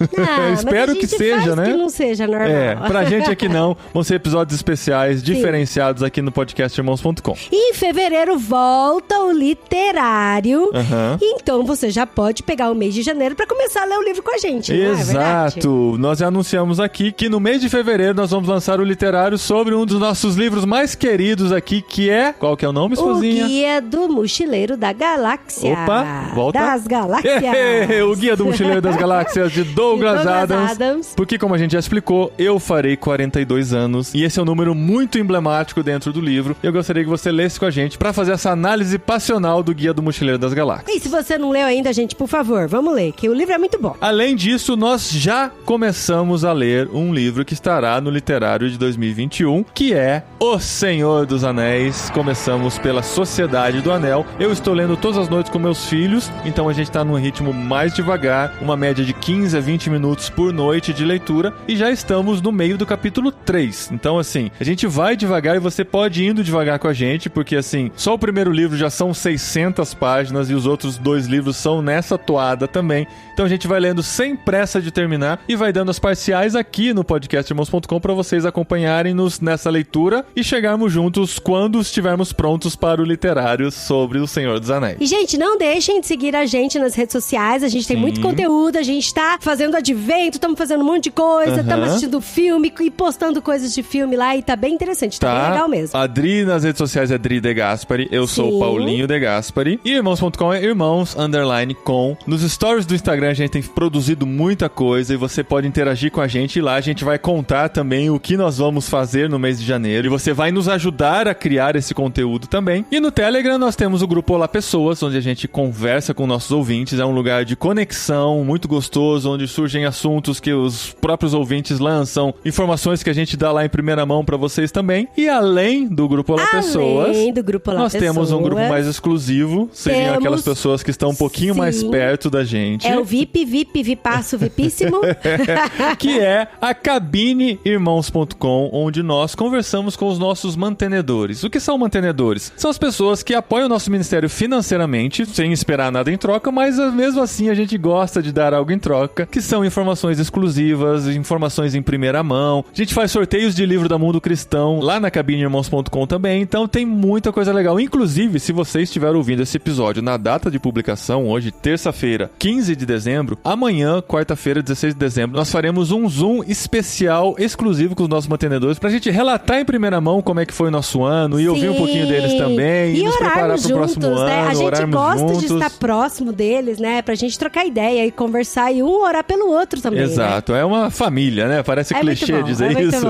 Espero que seja, né? Que não seja normal. Pra gente aqui não. Vão ser episódios especiais, diferenciados aqui no podcast Irmãos.com. E em fevereiro volta o literário. Então você já pode pegar o mês de janeiro pra começar a ler o livro com a gente, não é verdade? Exato. Nós já anunciamos aqui que no mês de fevereiro nós vamos lançar o literário sobre um dos nossos livros mais queridos aqui, que é... Qual que é o nome, esposinha? O Guia do Mochileiro da Galáxia. Opa, volta. Das Galáxias. O Guia do Mochileiro das Galáxias, de Douglas Adams. Porque, como a gente já explicou, eu farei 42 anos. E esse é um número muito emblemático dentro do livro. Eu gostaria que você lesse com a gente pra fazer essa análise passional do Guia do Mochileiro das Galáxias. E se você não leu ainda, gente, por favor, vamos ler, que o livro é muito bom. Além disso, nós já começamos a ler um livro que estará no literário de 2021, que é O Senhor dos Anéis. Começamos pela Sociedade do Anel. Eu estou lendo todas as noites com meus filhos, então a gente está num ritmo mais devagar, uma média de 15 a 20 minutos por noite de leitura, e já estamos no meio do capítulo 3. Então, assim, a gente vai devagar e você pode ir indo devagar com a gente, porque, assim, só o primeiro livro já são 600 páginas e os outros 2 livros são nessa toada também. Então a gente vai lendo sem pressa de terminar e vai dando as parciais aqui no podcast Irmãos.com para vocês acompanharem-nos nessa leitura e chegarmos juntos quando estivermos prontos para o literário sobre O Senhor dos Anéis. E, gente, não deixem de seguir a gente nas redes sociais. A gente tem muito conteúdo, a gente tá fazendo advento, estamos fazendo um monte de coisa, estamos assistindo filme e postando coisas de filme lá, e tá bem interessante, tá bem legal mesmo. A Dri nas redes sociais é Dri De Gaspari, eu sou o Paulinho De Gaspari, e Irmãos.com é irmãos_com. Nos stories do Instagram a gente tem produzido muita coisa e você pode interagir com a gente, e lá a gente vai contar também o que nós vamos fazer no mês de janeiro, e você vai nos ajudar a criar esse conteúdo também. E no Telegram nós temos o grupo Olá Pessoas, onde a gente conversa com nossos ouvintes, é um lugar de conexão muito gostoso, onde surgem assuntos que os próprios ouvintes lançam, informações que a gente dá lá em primeira mão pra vocês também. E além do grupo Olá Pessoas, nós temos um grupo mais exclusivo, seriam aquelas pessoas que estão um pouquinho mais perto da gente. É o Vipaço, Vipíssimo. Que é a Cabine Irmãos.com, onde nós conversamos com os nossos mantenedores. O que são mantenedores? São as pessoas que apoiam o nosso ministério financeiramente, sem esperar nada em troca, mas mesmo assim a gente gosta de dar algo em troca, que são informações exclusivas, informações em primeira mão. A gente faz sorteios de livro da Mundo Cristão lá na cabineirmãos.com também, então tem muita coisa legal. Inclusive, se você estiver ouvindo esse episódio na data de publicação, hoje, terça-feira, 15 de dezembro, amanhã, quarta-feira, 16 de dezembro, nós faremos um Zoom especial, exclusivo com os nossos mantenedores, pra gente relatar em primeira mão como é que foi o nosso ano e ouvir um pouquinho deles também, e nos preparar pro próximo ano, né? A gente gosta juntos de estar próximo deles, né? Pra gente trocar ideia e conversar e um orar pelo outro também. Exato, né? É uma família, né? Parece clichê dizer isso,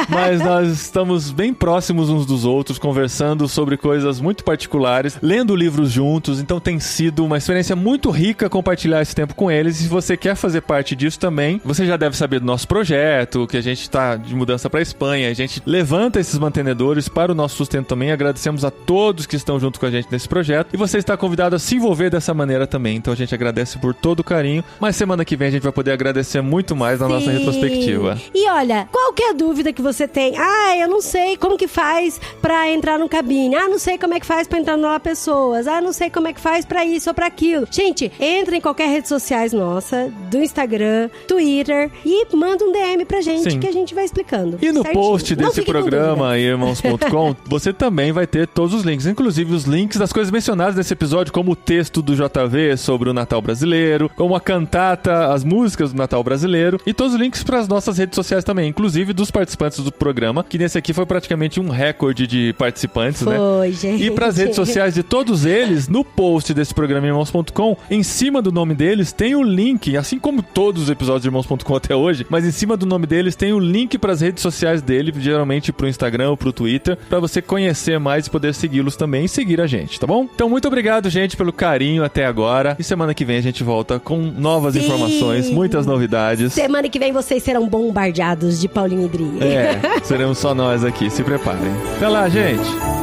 mas nós estamos bem próximos uns dos outros, conversando sobre coisas muito particulares, lendo livros juntos, então tem sido uma experiência muito rica compartilhar esse tempo com eles. E se você quer fazer parte disso também, você já deve saber do nosso projeto, que a gente tá de mudança pra Espanha, a gente levanta esses mantenedores para o nosso sustento também. Agradecemos a todos que estão junto com a gente nesse projeto, e você está convidado a se envolver dessa maneira também, então a gente agradece por todo o carinho, mas semana que vem a gente vai poder agradecer muito mais na nossa retrospectiva. E olha, qualquer dúvida que você tem, eu não sei como que faz pra entrar no Cabine, não sei como é que faz pra entrar no Olá Pessoas, não sei como é que faz pra isso ou pra aquilo. Gente, entra em qualquer rede sociais nossa, do Instagram, Twitter, e manda um DM pra gente, que a gente vai explicando. E no post desse programa, irmãos.com, você também vai ter todos os links, inclusive os links das coisas mencionadas nesse episódio, como o texto do JV escrever sobre o Natal brasileiro, como a cantata, as músicas do Natal brasileiro e todos os links para as nossas redes sociais também, inclusive dos participantes do programa, que nesse aqui foi praticamente um recorde de participantes, né? Foi, gente. E para as redes sociais de todos eles, no post desse programa Irmãos.com, em cima do nome deles tem o link, assim como todos os episódios de Irmãos.com até hoje, mas em cima do nome deles tem o link para as redes sociais dele, geralmente pro Instagram ou pro Twitter, para você conhecer mais e poder segui-los também e seguir a gente, tá bom? Então, muito obrigado, gente, pelo carinho até agora. E semana que vem a gente volta com novas informações, muitas novidades. Semana que vem vocês serão bombardeados de Paulinho e Dri. Seremos só nós aqui. Se preparem. Até lá, gente!